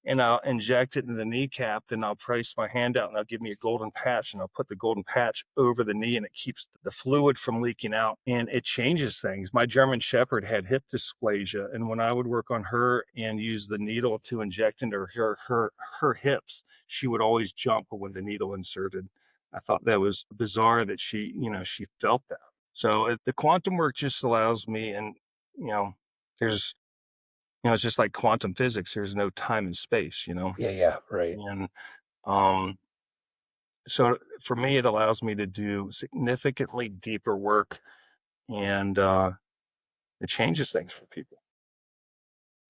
and I'll inject it in the kneecap. Then I'll place my hand out and they'll give me a golden patch and I'll put the golden patch over the knee and it keeps the fluid from leaking out and it changes things. My German Shepherd had hip dysplasia. And when I would work on her and use the needle to inject into her hips, she would always jump when the needle inserted. I thought that was bizarre that she felt that. So the quantum work just allows me and, you know, there's it's just like quantum physics. There's no time and space,
Yeah, yeah, right.
and um, so for me, it allows me to do significantly deeper work, and it changes things for people.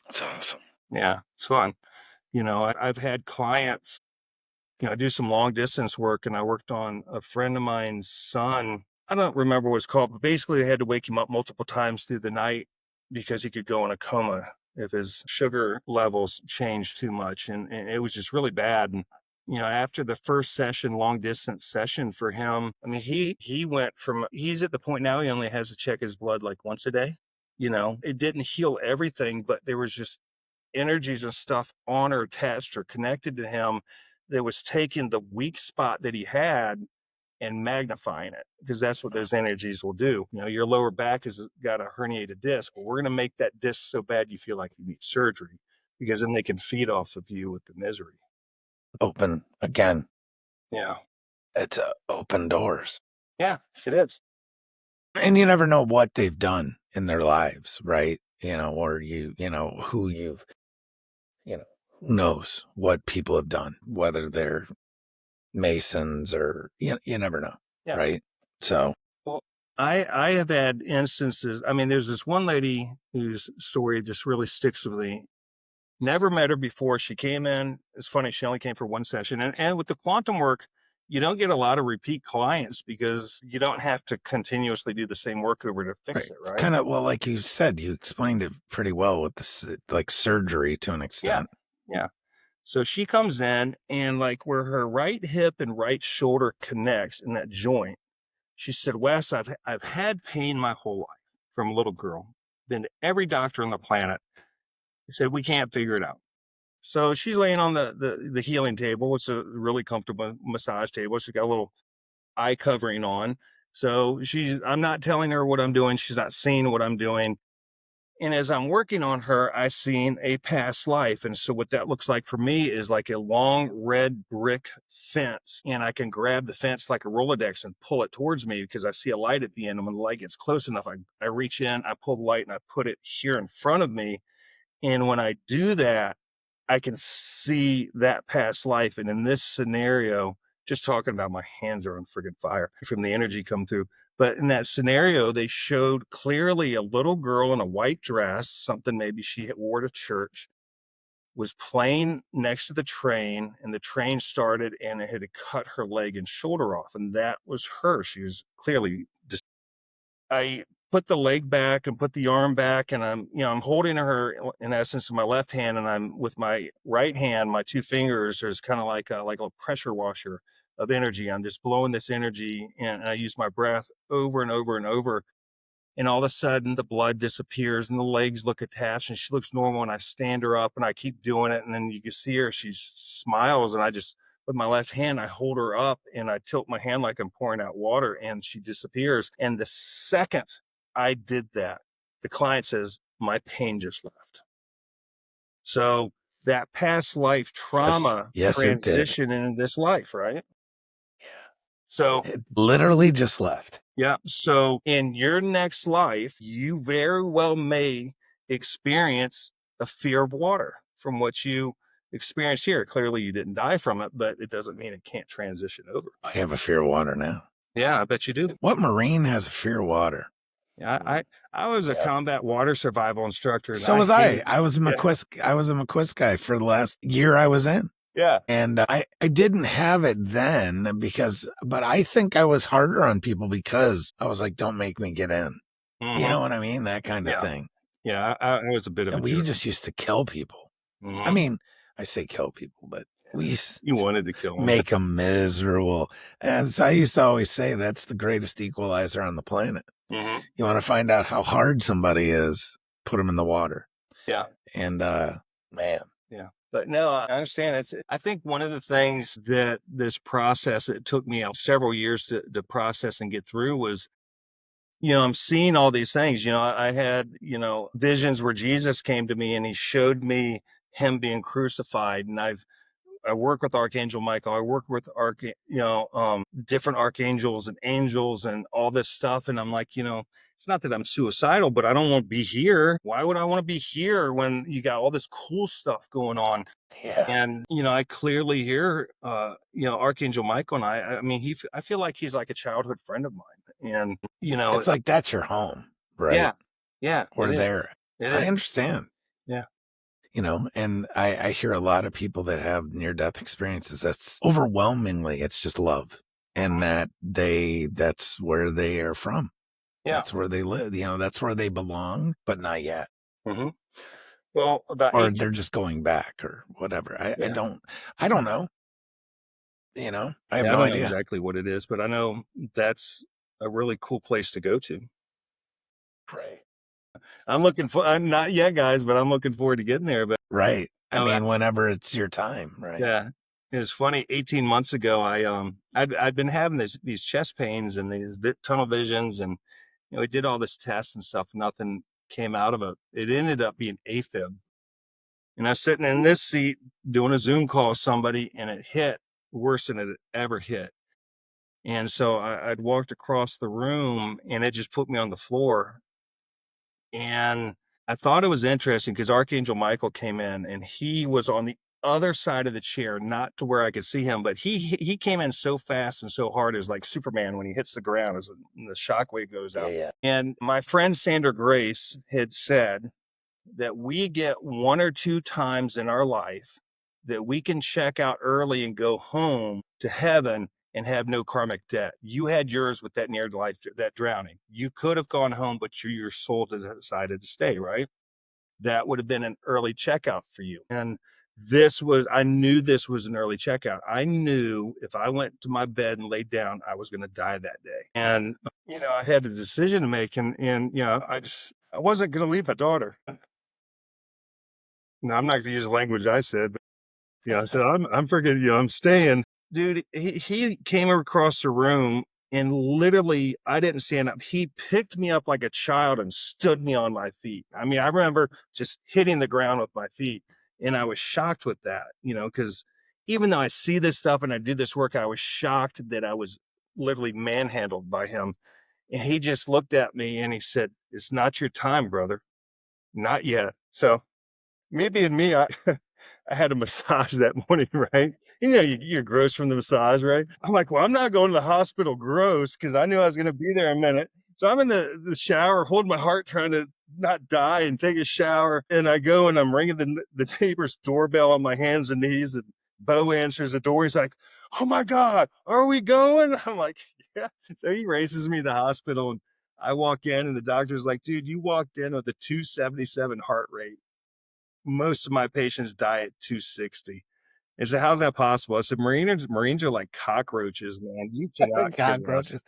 That's awesome.
Yeah, it's fun. I've had clients. I do some long distance work, and I worked on a friend of mine's son. I don't remember what it's called, but basically, I had to wake him up multiple times through the night because he could go in a coma if his sugar levels changed too much. And it was just really bad. And, after the first session, long distance session for him, I mean, he went from, he's at the point now he only has to check his blood like once a day. It didn't heal everything, but there was just energies and stuff on or attached or connected to him that was taking the weak spot that he had and magnifying it because that's what those energies will do. Your lower back has got a herniated disc. Well, we're going to make that disc so bad you feel like you need surgery because then they can feed off of you with the misery.
Open again.
Yeah.
It's open doors.
Yeah, it is.
And you never know what they've done in their lives, right? Or who you've, who knows what people have done, whether they're Masons or you never know,
Yeah.
right? So,
Well, I have had instances. I mean, there's this one lady whose story just really sticks with me. Never met her before. She came in. It's funny. She only came for one session. And with the quantum work, you don't get a lot of repeat clients because you don't have to continuously do the same work over to fix
Right.
it,
It's
right?
kind of, well, like you said, you explained it pretty well with this, like surgery to an
Yeah.
extent.
Yeah. So she comes in and like where her right hip and right shoulder connects in that joint, she said, Wes, I've had pain my whole life from a little girl. Been to every doctor on the planet. He said, we can't figure it out. So she's laying on the healing table. It's a really comfortable massage table. She's got a little eye covering on. So I'm not telling her what I'm doing. She's not seeing what I'm doing. And as I'm working on her, I seen a past life. And so what that looks like for me is like a long red brick fence. And I can grab the fence like a Rolodex and pull it towards me because I see a light at the end. And when the light gets close enough, I reach in, I pull the light and I put it here in front of me. And when I do that, I can see that past life. And in this scenario, just talking about my hands are on friggin' fire from the energy come through. But in that scenario, they showed clearly a little girl in a white dress, something maybe she had wore to church, was playing next to the train, and the train started and it had cut her leg and shoulder off. And that was her. She was clearly just, I put the leg back and put the arm back, and I'm holding her in essence in my left hand, and I'm with my right hand, my two fingers, there's kind of like a pressure washer of energy. I'm just blowing this energy, and I use my breath over and over and over. And all of a sudden the blood disappears and the legs look attached and she looks normal. And I stand her up and I keep doing it. And then you can see her, she smiles. And I just, with my left hand, I hold her up and I tilt my hand like I'm pouring out water and she disappears. And the second I did that, the client says, my pain just left. So that past life
Yes.
trauma
Yes, it did.
transition in this life, right?
Yeah.
So
It literally just left.
yeah. So in your next life, you very well may experience a fear of water from what you experience here. Clearly, you didn't die from it, but it doesn't mean it can't transition over.
I have a fear of water now.
Yeah, I bet you do.
What Marine has a fear of water?
Yeah, I was a
Yeah.
combat water survival instructor, and
So
I
was I.
hate.
I was a
Yeah,
McQuist guy for the last year I was in.
yeah.
And I didn't have it then but I think I was harder on people because I was like, don't make me get in. You
Mm-hmm.
know what I mean? That kind of
Yeah,
thing.
yeah. I was a bit of a
And we
jerk.
just used to kill people. I
Mm-hmm.
mean, I say kill people, but we used
You
to
wanted to kill him.
make them miserable. And so I used to always say that's the greatest equalizer on the planet.
Mm-hmm.
You want to find out how hard somebody is, put them in the water.
Yeah.
And man,
Yeah. But no, I understand. I think one of the things that this process, it took me several years to process and get through was, I'm seeing all these things. I had, visions where Jesus came to me and he showed me him being crucified. And I work with Archangel Michael. I work with different archangels and angels and all this stuff. And I'm like, it's not that I'm suicidal, but I don't want to be here. Why would I want to be here when you got all this cool stuff going on?
yeah.
And, I clearly hear, Archangel Michael, and I mean, I feel like he's like a childhood friend of mine. And,
It's like that's your home, right?
yeah, yeah,
Or
it is.
there.
It
I
is.
understand.
Yeah.
And I hear a lot of people that have near death experiences. That's overwhelmingly, it's just love. And
Mhm.
that's where they are from.
Yeah.
That's where they live. That's where they belong, but not yet.
Hmm. Well, about
Or
18.
they're just going back or whatever.
Yeah.
I don't know. I have
Yeah. I
no
don't know
idea.
exactly what it is, but I know that's a really cool place to go to.
Right.
I'm not yet, guys, but I'm looking forward to getting there. But
Right. I
no,
mean, whenever it's your time, right?
yeah, it's funny. 18 months ago, I'd been having these chest pains and these tunnel visions, and we did all this tests and stuff. Nothing came out of it. It ended up being AFib, and I was sitting in this seat doing a Zoom call with somebody, and it hit worse than it had ever hit. And so I'd walked across the room, and it just put me on the floor. And I thought it was interesting because Archangel Michael came in and he was on the other side of the chair, not to where I could see him, but he came in so fast and so hard as like Superman when he hits the ground as the shockwave goes
Yeah,
out.
yeah.
And my friend Sandra Grace had said, that we get 1 or 2 times in our life that we can check out early and go home to heaven and have no karmic debt. You had yours with that near life, that drowning. You could have gone home, but your soul decided to stay, right? That would have been an early checkout for you. And I knew this was an early checkout. I knew if I went to my bed and laid down, I was going to die that day. And, I had a decision to make. And I wasn't going to leave my daughter. No, I'm not going to use the language I said, but I said, I'm freaking, I'm staying. Dude, he came across the room and literally, I didn't stand up. He picked me up like a child and stood me on my feet. I mean, I remember just hitting the ground with my feet. And I was shocked with that, because even though I see this stuff and I do this work, I was shocked that I was literally manhandled by him. And he just looked at me and he said, "It's not your time, brother. Not yet." So me being me, I I had a massage that morning, right? You're gross from the massage, right? I'm like, well, I'm not going to the hospital gross because I knew I was going to be there a minute. So I'm in the shower, holding my heart, trying to not die and take a shower. And I go and I'm ringing the neighbor's doorbell on my hands and knees. And Bo answers the door. He's like, "Oh my God, are we going?" I'm like, "Yeah." So he races me to the hospital and I walk in and the doctor's like, "Dude, you walked in with a 277 heart rate. Most of my patients die at 260. I said, "How's that possible?" I said, Marines are like cockroaches, man. You cannot kill us.
Cockroaches.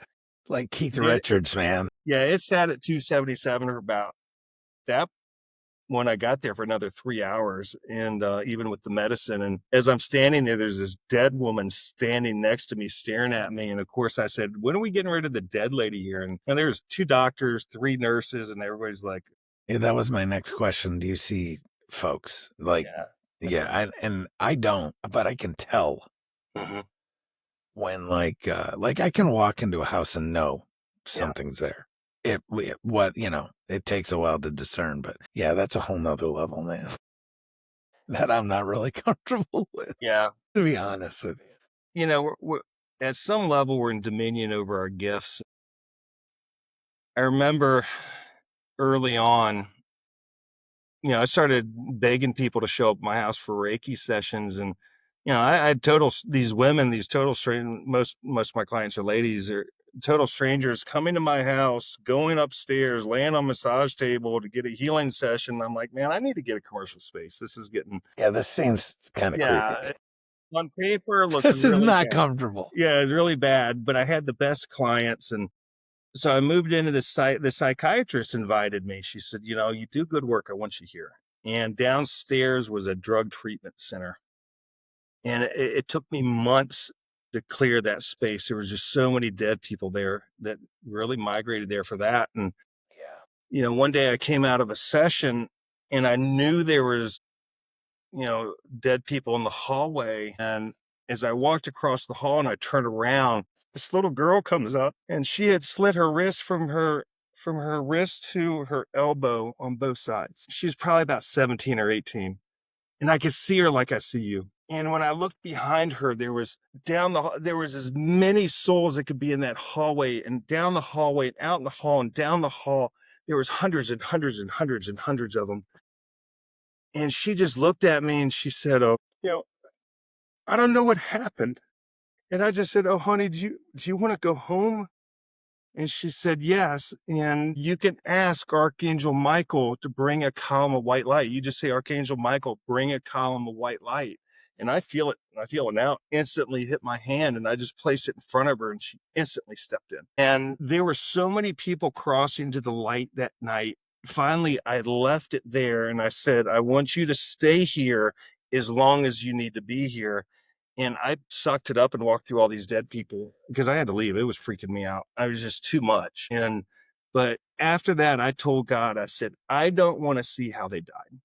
Like Keith
Dude,
Richards, man.
yeah, it sat at 277 for about that when I got there for another 3 hours. And even with the medicine. And as I'm standing there, there's this dead woman standing next to me, staring at me. And of course, I said, "When are we getting rid of the dead lady here?" And there's 2 doctors, 3 nurses, and everybody's like,
Yeah, that was my next question. Do you see folks like,
yeah.
yeah, I don't, but I can tell
Mhm.
when like I can walk into a house and know
Yeah.
something's there. It takes a while to discern, but yeah, that's a whole nother level, man. That I'm not really comfortable with,
Yeah.
to be honest with you.
We're at some level, we're in dominion over our gifts. I remember early on, I started begging people to show up at my house for Reiki sessions. And, I had these women, these total strangers, most of my clients are ladies, are total strangers coming to my house, going upstairs, laying on a massage table to get a healing session. I'm like, man, I need to get a commercial space. This is getting,
Yeah, this seems kind of creepy.
yeah, on paper, it looks
This is
really
not
bad.
comfortable.
Yeah, it's really bad, but I had the best clients. And so I moved into this site. The psychiatrist invited me. She said, "You do good work. I want you here." And downstairs was a drug treatment center. And it took me months to clear that space. There was just so many dead people there that really migrated there for that. And,
Yeah.
one day I came out of a session and I knew there was, dead people in the hallway. And as I walked across the hall and I turned around, this little girl comes up and she had slit her wrist from her wrist to her elbow on both sides. She was probably about 17 or 18. And I could see her like I see you. And when I looked behind her, there was as many souls that could be in that hallway and down the hallway and out in the hall and down the hall. There was hundreds and hundreds and hundreds and hundreds of them. And she just looked at me and she said, "Oh, I don't know what happened." And I just said, "Oh, honey, do you want to go home?" And she said, "Yes. And you can ask Archangel Michael to bring a column of white light. You just say, 'Archangel Michael, bring a column of white light.'" And I feel it. I feel it now. Instantly hit my hand and I just placed it in front of her and she instantly stepped in. And there were so many people crossing to the light that night. Finally, I left it there and I said, "I want you to stay here as long as you need to be here." And I sucked it up and walked through all these dead people because I had to leave. It was freaking me out. I was just too much. But after that, I told God, I said, "I don't want to see how they died.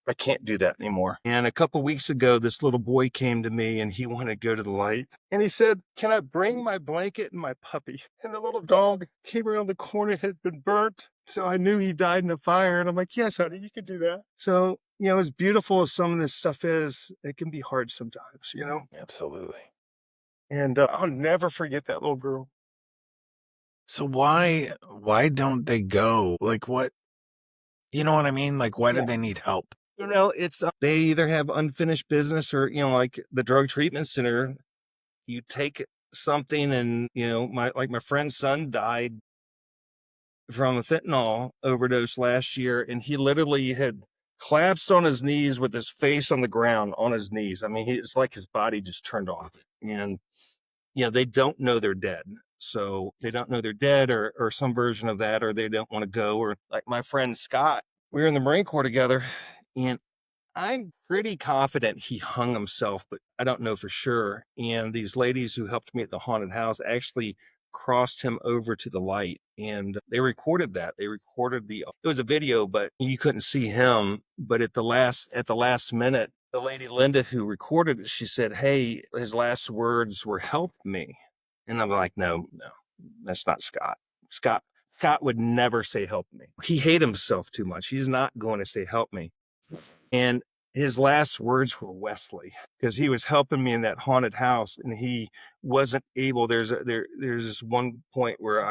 I can't do that anymore." And a couple weeks ago, this little boy came to me and he wanted to go to the light. And he said, "Can I bring my blanket and my puppy?" And the little dog came around the corner, it had been burnt. So I knew he died in a fire. And I'm like, "Yes, honey, you can do that." So, as beautiful as some of this stuff is, it can be hard sometimes.
Absolutely.
And I'll never forget that little girl.
So why don't they go? Like what? You know what I mean? Like, why do
Yeah.
they need help?
It's they either have unfinished business or, like the drug treatment center, you take something and, my friend's son died from a fentanyl overdose last year, and he literally had collapsed on his knees with his face on the ground on his knees. I mean, it's like his body just turned off. And, they don't know they're dead. So they don't know they're dead or some version of that, or they don't want to go. Or like my friend Scott, we were in the Marine Corps together, and I'm pretty confident he hung himself, but I don't know for sure. And these ladies who helped me at the haunted house actually crossed him over to the light, and they recorded that. They recorded it was a video, but you couldn't see him. But at the last minute, the lady Linda who recorded it, she said, "Hey, his last words were help me." And I'm like, no, no, that's not Scott. Scott Scott would never say help me. He hated himself too much. He's not going to say help me. And his last words were Wesley, because he was helping me in that haunted house and he wasn't able. There's this one point where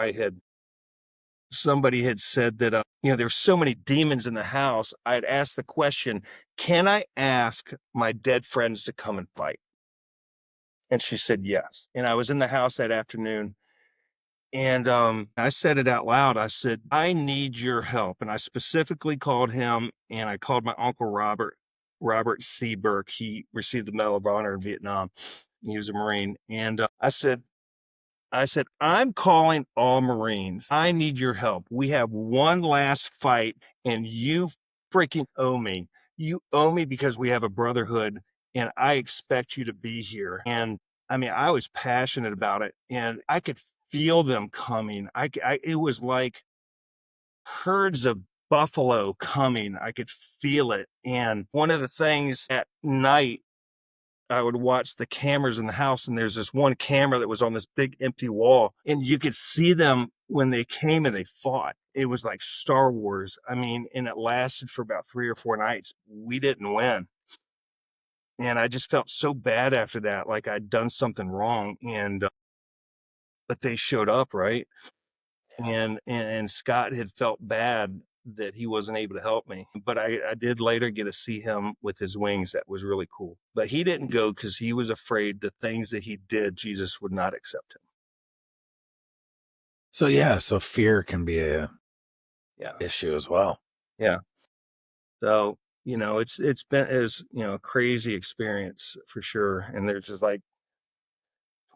somebody had said that, there's so many demons in the house. I'd asked the question, can I ask my dead friends to come and fight? And she said, yes. And I was in the house that afternoon. And I said it out loud. I said, I need your help. And I specifically called him, and I called my uncle Robert C. Burke. He received the Medal of Honor in Vietnam. He was a Marine. And I said, I'm calling all Marines. I need your help. We have one last fight, and you freaking owe me. You owe me because we have a brotherhood, and I expect you to be here. And I mean, I was passionate about it, and I could feel them coming. It was like herds of buffalo coming. I could feel it. And one of the things at night, I would watch the cameras in the house, and there's this one camera that was on this big empty wall, and you could see them when they came and they fought. It was like Star Wars. I mean, and it lasted for about 3 or 4 nights. We didn't win. And I just felt so bad after that, like I'd done something wrong. And but they showed up, right? And Scott had felt bad that he wasn't able to help me. But I did later get to see him with his wings. That was really cool. But he didn't go because he was afraid the things that he did, Jesus would not accept him.
So yeah, so fear can be a
Yeah.
issue as well.
Yeah. So, it's been a crazy experience for sure. And there's just like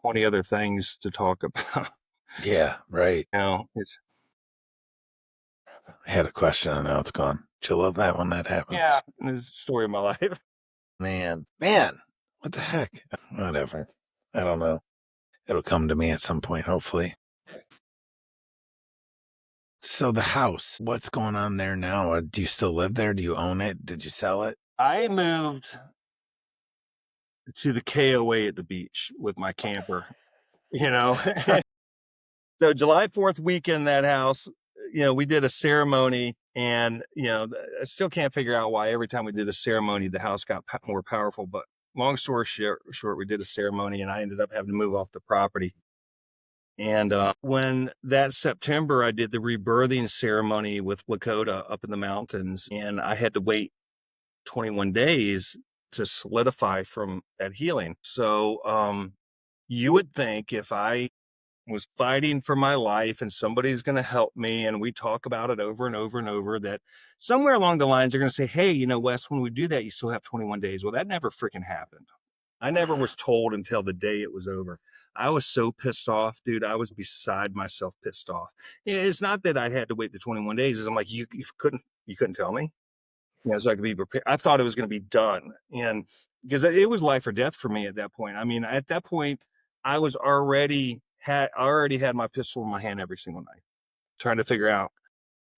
20 other things to talk about.
Yeah, right.
It's
I had a question and now it's gone. Do you love that when that happens?
yeah, it's the story of my life.
Man, what the heck? Whatever. I don't know. It'll come to me at some point, hopefully. So the house, what's going on there now? Do you still live there? Do you own it? Did you sell it?
I moved to the KOA at the beach with my camper, you know. So July 4th weekend, that house, we did a ceremony, and, I still can't figure out why every time we did a ceremony, the house got more powerful. But long story short, we did a ceremony and I ended up having to move off the property. And when that September, I did the rebirthing ceremony with Lakota up in the mountains, and I had to wait 21 days to solidify from that healing. So you would think if I was fighting for my life and somebody's going to help me, and we talk about it over and over and over, that somewhere along the lines they're going to say, hey, Wes, when we do that, you still have 21 days. Well, that never freaking happened. I never was told until the day it was over. I was so pissed off, dude. I was beside myself pissed off. It's not that I had to wait the 21 days. I'm like, you couldn't tell me, so I could be prepared. I thought it was going to be done. And because it was life or death for me at that point. I mean, at that point, I was already had my pistol in my hand every single night, trying to figure out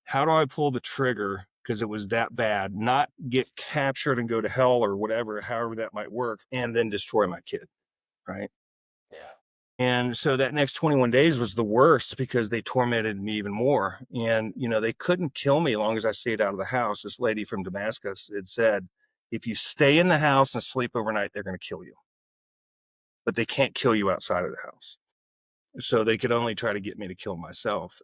how do I pull the trigger, because it was that bad, not get captured and go to hell or whatever, however that might work, and then destroy my kid, right?
Yeah.
And so that next 21 days was the worst because they tormented me even more. And, they couldn't kill me as long as I stayed out of the house. This lady from Damascus had said, if you stay in the house and sleep overnight, they're going to kill you. But they can't kill you outside of the house. So they could only try to get me to kill myself.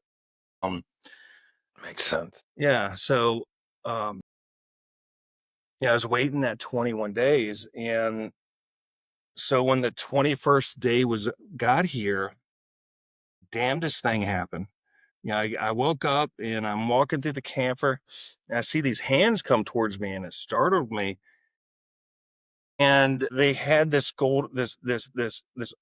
Makes sense.
Yeah. So I was waiting that 21 days. And so when the 21st day got here, damnedest thing happened. I woke up and I'm walking through the camper and I see these hands come towards me and it startled me. And they had this gold, this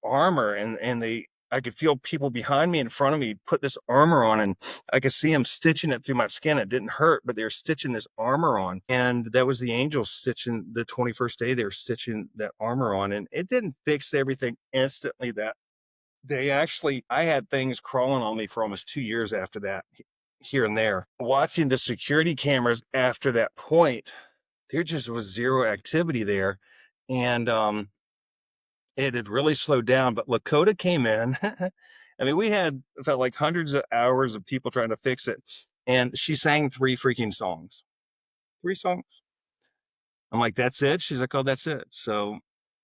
armor, and I could feel people behind me, in front of me, put this armor on, and I could see them stitching it through my skin. It didn't hurt, but they were stitching this armor on, and that was the angels stitching the 21st day. They were stitching that armor on, and it didn't fix everything instantly. That they actually, I had things crawling on me for almost 2 years after that, here and there. Watching the security cameras after that point, there just was zero activity there. And it had really slowed down. But Lakota came in. I mean, we had felt like hundreds of hours of people trying to fix it. And she sang 3 freaking songs. 3 songs. I'm like, that's it? She's like, oh, that's it. So,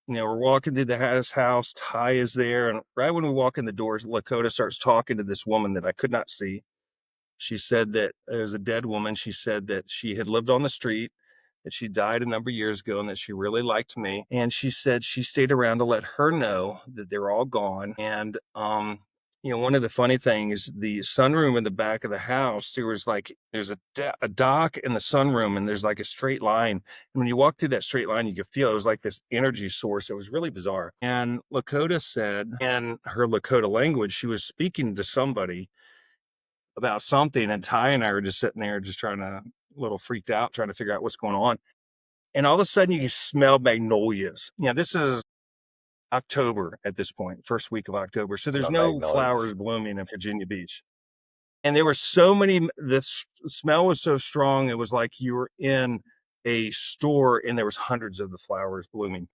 we're walking through the house. Ty is there. And right when we walk in the doors, Lakota starts talking to this woman that I could not see. She said that it was a dead woman. She said that she had lived on the street, that she died a number of years ago, and that she really liked me. And she said she stayed around to let her know that they were all gone. And, one of the funny things, the sunroom in the back of the house, there's a dock in the sunroom, and there's like a straight line. And when you walk through that straight line, you could feel it was like this energy source. It was really bizarre. And Lakota said, in her Lakota language, she was speaking to somebody about something, and Ty and I were just sitting there just a little freaked out, trying to figure out what's going on. And all of a sudden you smell magnolias. This is October at this point, first week of October. So there's
Smell
no
magnolias.
flowers blooming in Virginia Beach. And there were so many, smell was so strong. It was like you were in a store and there was hundreds of the flowers blooming.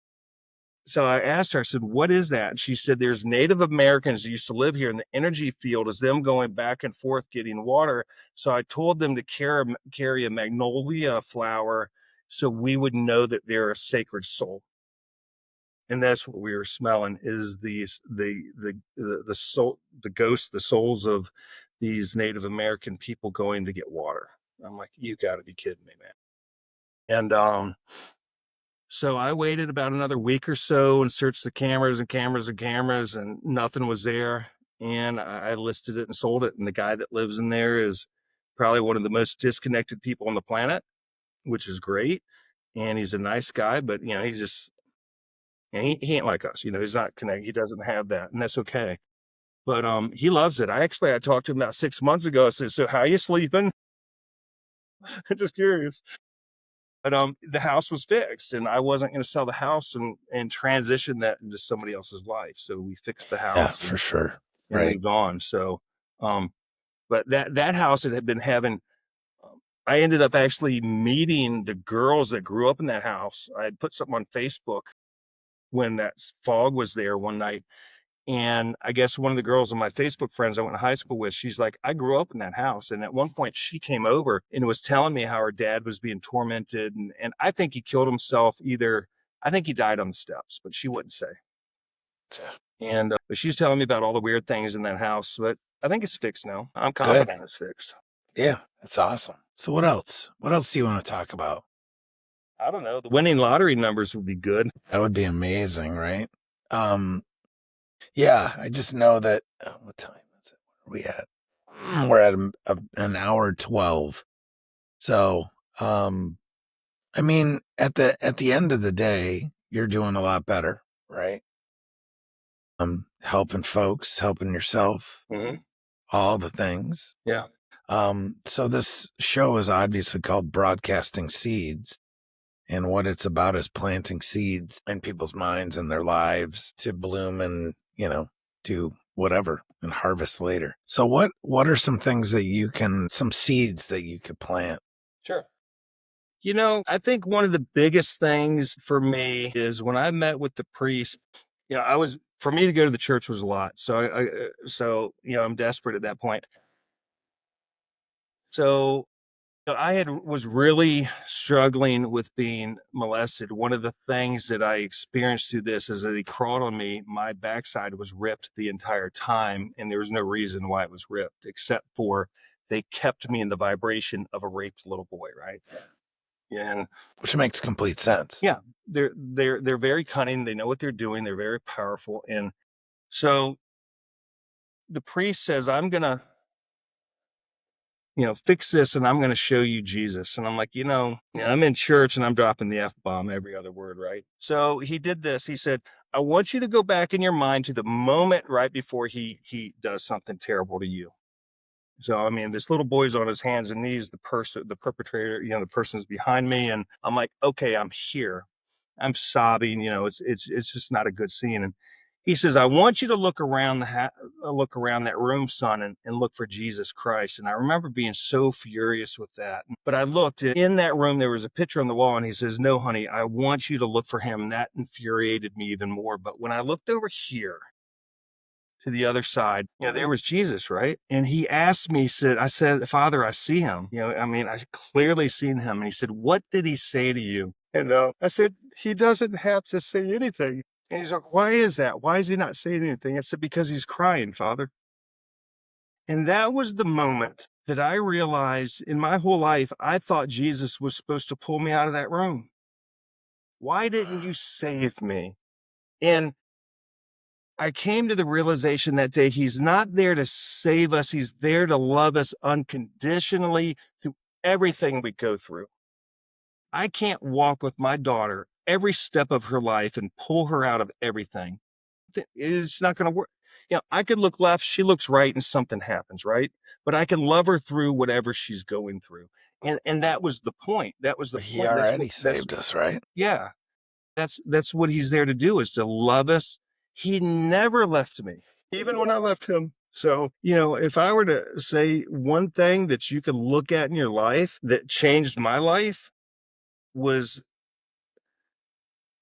So I asked her, I said, what is that? And she said, there's Native Americans that used to live here, and the energy field is them going back and forth getting water. So I told them to carry a magnolia flower so we would know that they're a sacred soul. And that's what we were smelling, is the soul, the ghosts, the souls of these Native American people going to get water. I'm like, you got to be kidding me, man. And so I waited about another week or so and searched the cameras and cameras and cameras, and nothing was there. And I listed it and sold it. And the guy that lives in there is probably one of the most disconnected people on the planet, which is great. And he's a nice guy, but he's just, he ain't like us. He's not connected. He doesn't have that, and that's okay. But he loves it. I talked to him about 6 months ago. I said, so how you sleeping? Just curious. But the house was fixed, and I wasn't going to sell the house and transition that into somebody else's life. So we fixed the
Yeah,
house
for
and
sure.
and
Right.
moved on. So, but that house that had been having, I ended up actually meeting the girls that grew up in that house. I had put something on Facebook when that fog was there one night. And I guess one of the girls on my Facebook friends I went to high school with, she's like, I grew up in that house. And at one point she came over and was telling me how her dad was being tormented. And I think he killed himself I think he died on the steps, but she wouldn't say. And but she's telling me about all the weird things in that house. But I think it's fixed now. I'm
Good.
confident it's fixed.
Yeah, that's awesome. So what else? What else do you want to talk about?
I don't know. The winning lottery numbers would be good.
That would be amazing, right? Um, yeah, I just know that what time is it? Where are we at? We're at an hour 12. So, I mean, at the end of the day, you're doing a lot better, right? Helping folks, helping yourself,
Mm-hmm.
all the things.
Yeah.
So this show is obviously called Broadcasting Seeds. And what it's about is planting seeds in people's minds and their lives to bloom and, do whatever and harvest later. So what are some things some seeds that you could plant?
Sure. I think one of the biggest things for me is when I met with the priest, for me to go to the church was a lot. I'm desperate at that point. So, was really struggling with being molested. One of the things that I experienced through this is that he crawled on me. My backside was ripped the entire time, and there was no reason why it was ripped except for they kept me in the vibration of a raped little boy, right? And
which makes complete sense.
yeah, they're very cunning. They know what they're doing. They're very powerful. And so the priest says, I'm gonna, fix this, and I'm gonna show you Jesus. And I'm like, I'm in church and I'm dropping the F-bomb every other word, right? So he did this. He said, I want you to go back in your mind to the moment right before he does something terrible to you. So, I mean, this little boy's on his hands and knees, the perpetrator, the person's behind me. And I'm like, okay, I'm here. I'm sobbing, it's just not a good scene. And he says, I want you to look around look around that room, son, and look for Jesus Christ. And I remember being so furious with that. But I looked in that room, there was a picture on the wall, and he says, no, honey, I want you to look for him. And that infuriated me even more. But when I looked over here, to the other side, there was Jesus, right? And he asked me, I said, Father, I see him. I clearly seen him. And he said, what did he say to you? And I said, he doesn't have to say anything. And he's like, why is that? Why is he not saying anything? I said, because he's crying, Father. And that was the moment that I realized in my whole life, I thought Jesus was supposed to pull me out of that room. Why didn't you save me? And I came to the realization that day, he's not there to save us. He's there to love us unconditionally through everything we go through. I can't walk with my daughter every step of her life and pull her out of everything. It's not going to work. I could look left, she looks right, and something happens, right? But I can love her through whatever she's going through. And that was the point. That was the
He
point.
already saved us, right?
Yeah. That's what he's there to do, is to love us. He never left me, even when I left him. So, if I were to say one thing that you could look at in your life that changed my life was,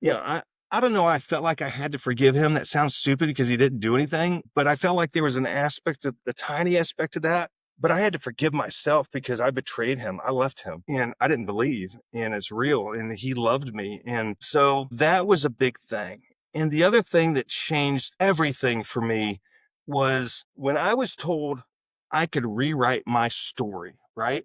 I don't know. I felt like I had to forgive him. That sounds stupid because he didn't do anything, but I felt like there was an aspect of the tiny aspect of that. But I had to forgive myself because I betrayed him. I left him and I didn't believe, and it's real. And he loved me. And so that was a big thing. And the other thing that changed everything for me was when I was told I could rewrite my story, right?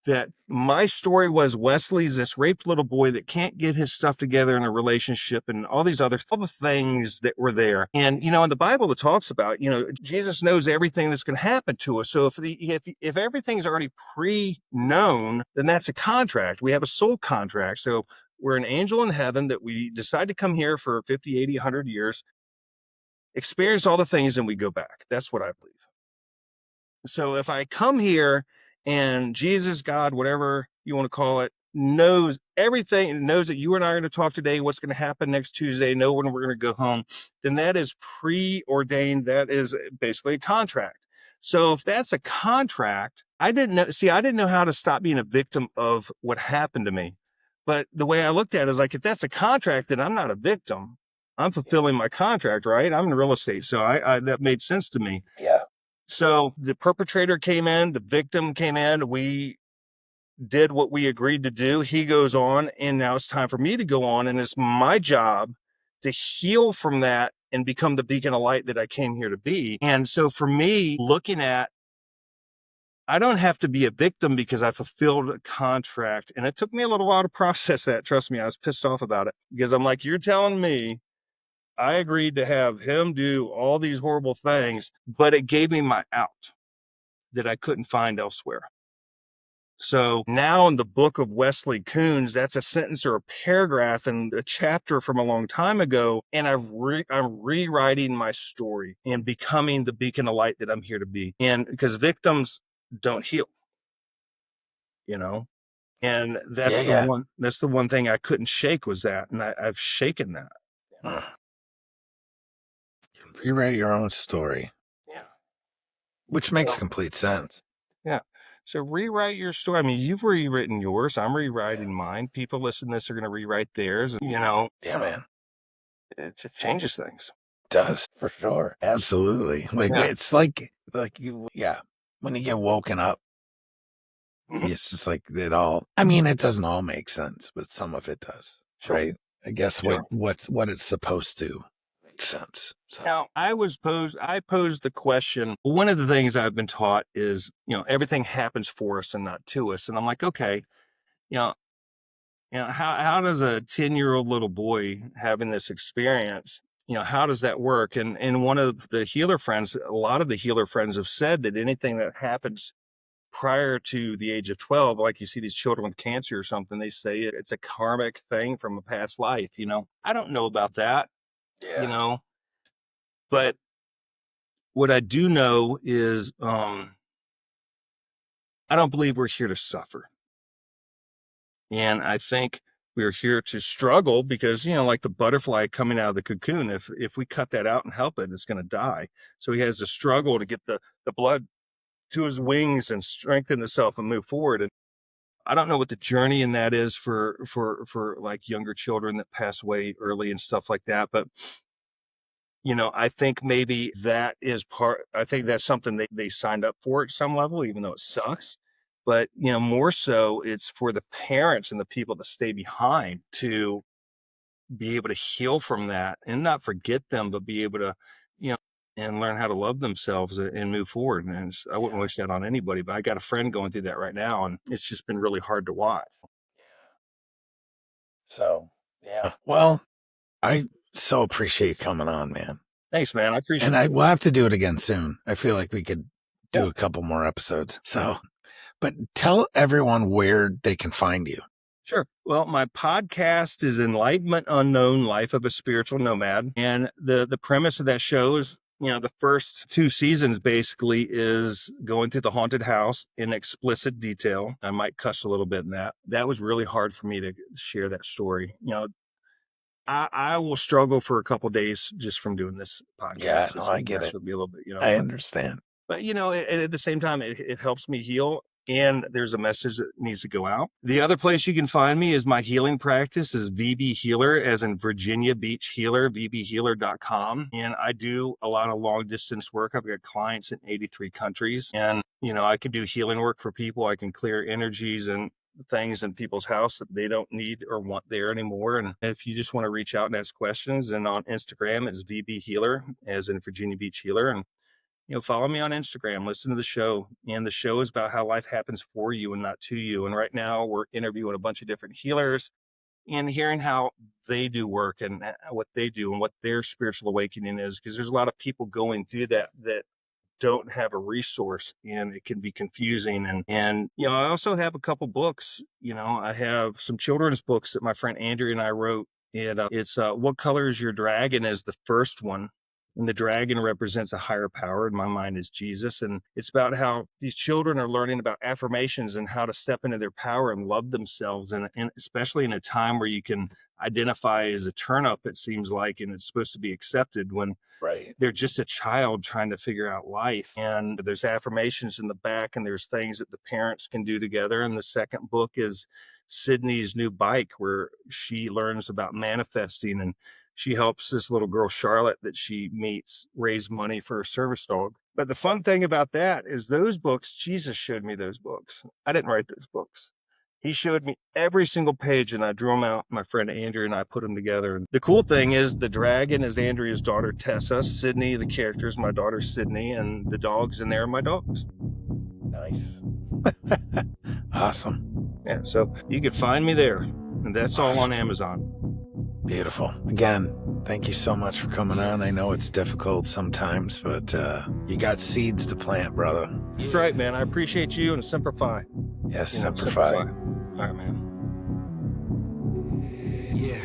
That my story was Wesley's this raped little boy that can't get his stuff together in a relationship, and all the things that were there. And, in the Bible, it talks about, Jesus knows everything that's going to happen to us. So if everything's already pre-known, then that's a contract. We have a soul contract. So we're an angel in heaven that we decide to come here for 50, 80, 100 years, experience all the things, and we go back. That's what I believe. So if I come here and Jesus, God, whatever you want to call it, knows everything and knows that you and I are going to talk today, what's going to happen next Tuesday, know when we're going to go home, then that is preordained. That is basically a contract. So if that's a contract, I didn't know how to stop being a victim of what happened to me. But the way I looked at it is like, if that's a contract, then I'm not a victim. I'm fulfilling my contract, right? I'm in real estate. So I that made sense to me.
Yeah.
So the perpetrator came in, the victim came in, we did what we agreed to do. He goes on, and now it's time for me to go on. And it's my job to heal from that and become the beacon of light that I came here to be. And so for me, I don't have to be a victim because I fulfilled a contract. And it took me a little while to process that. Trust me, I was pissed off about it because I'm like, you're telling me I agreed to have him do all these horrible things, but it gave me my out that I couldn't find elsewhere. So now in the book of Wesley Coons, that's a sentence or a paragraph in a chapter from a long time ago. And I'm rewriting my story and becoming the beacon of light that I'm here to be. And because victims don't heal, and that's the one thing I couldn't shake was that. And I've shaken that.
Rewrite your own story.
Yeah.
Which makes complete sense.
Yeah. So rewrite your story. I mean, you've rewritten yours. I'm rewriting mine. People listening to this are going to rewrite theirs.
Yeah, man.
It just changes things.
It does, for sure. Absolutely. It's like you, when you get woken up, it's just like it doesn't all make sense, but some of it does.
Sure.
Right? I guess
Sure.
what it's supposed to. makes sense. So,
Now, I posed the question. One of the things I've been taught is, everything happens for us and not to us. And I'm like, okay, you know, how does a 10-year-old little boy having this experience, how does that work? And one of the healer friends, a lot of the healer friends have said that anything that happens prior to the age of 12, like you see these children with cancer or something, they say it's a karmic thing from a past life. I don't know about that, you
yeah.
know, but what I do know is, I don't believe we're here to suffer. And I think we're here to struggle because, like the butterfly coming out of the cocoon, if we cut that out and help it, it's going to die. So he has to struggle to get the blood to his wings and strengthen himself and move forward. And I don't know what the journey in that is for like younger children that pass away early and stuff like that. But, I think maybe that is I think that's something they signed up for at some level, even though it sucks. But, more so it's for the parents and the people that stay behind to be able to heal from that and not forget them, but be able to, you know, and learn how to love themselves and move forward. And I wouldn't wish that on anybody, but I got a friend going through that right now, and it's just been really hard to watch.
So, yeah. Well, I so appreciate you coming on, man.
Thanks, man. I appreciate
And
it.
we'll have to do it again soon. I feel like we could do
Yeah.
a couple more episodes. So, but tell everyone where they can find you.
Sure. Well, my podcast is Enlightenment Unknown Life of a Spiritual Nomad. And the premise of that show is, the first 2 seasons basically is going through the haunted house in explicit detail. I might cuss a little bit in that. That was really hard for me to share that story. I will struggle for a couple of days just from doing this podcast.
Yeah,
Just
I get
mess
it.
with me a little bit,
I understand.
But, at the same time, it helps me heal. And there's a message that needs to go out. The other place you can find me is my healing practice is VB Healer, as in Virginia Beach Healer, vbhealer.com. And I do a lot of long distance work. I've got clients in 83 countries. And, I can do healing work for people. I can clear energies and things in people's house that they don't need or want there anymore. And if you just want to reach out and ask questions, and on Instagram, it's VB Healer, as in Virginia Beach Healer. And follow me on Instagram, listen to the show. And the show is about how life happens for you and not to you. And right now we're interviewing a bunch of different healers and hearing how they do work and what they do and what their spiritual awakening is. Because there's a lot of people going through that don't have a resource, and it can be confusing. And I also have a couple books. I have some children's books that my friend Andrew and I wrote. And it's What Color is Your Dragon is the first one. And the dragon represents a higher power. In my mind, is Jesus. And it's about how these children are learning about affirmations and how to step into their power and love themselves. And especially in a time where you can identify as a turn up, it seems like, and it's supposed to be accepted when
Right.
they're just a child trying to figure out life. And there's affirmations in the back, and there's things that the parents can do together. And the second book is Sydney's new bike, where she learns about manifesting, and she helps this little girl, Charlotte, that she meets, raise money for her service dog. But the fun thing about that is those books, Jesus showed me those books. I didn't write those books. He showed me every single page, and I drew them out. My friend Andrew and I put them together. And the cool thing is the dragon is Andrea's daughter, Tessa. Sydney, the character, is my daughter, Sydney. And the dogs in there are my dogs.
Nice. Awesome.
Yeah, so you can find me there. And that's all on Amazon.
Beautiful. Again, thank you so much for coming on. I know it's difficult sometimes, but you got seeds to plant, brother.
That's right, man. I appreciate you, and Semper Fi.
Yes, Semper Fi.
All right, man.
Yeah,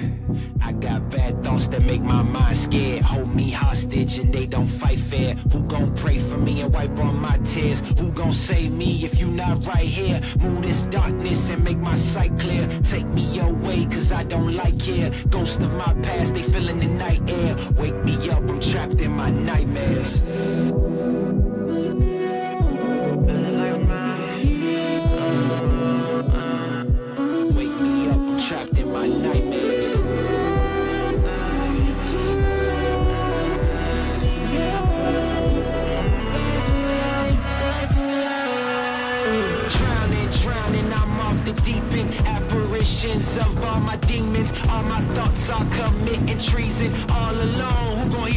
I got bad thoughts that make my mind scared. Hold me hostage and they don't fight fair. Who gon' pray for me and wipe on my tears? Who gon' save me if you not right here? Move this darkness and make my sight clear. Take me your way cause I don't like here. Ghosts of my past, they feeling the night air. Wake me up, I'm trapped in my nightmares. Wake me up, I'm trapped in my nightmares. Drowning, I'm off the deep end. Apparitions of all my demons. All my thoughts are committing treason. All alone, who gon'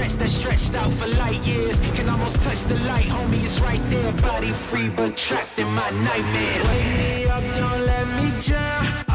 hands that stretched out for light years. Can almost touch the light, homie, it's right there. Body free but trapped in my nightmares. Wake me up, don't let me drown.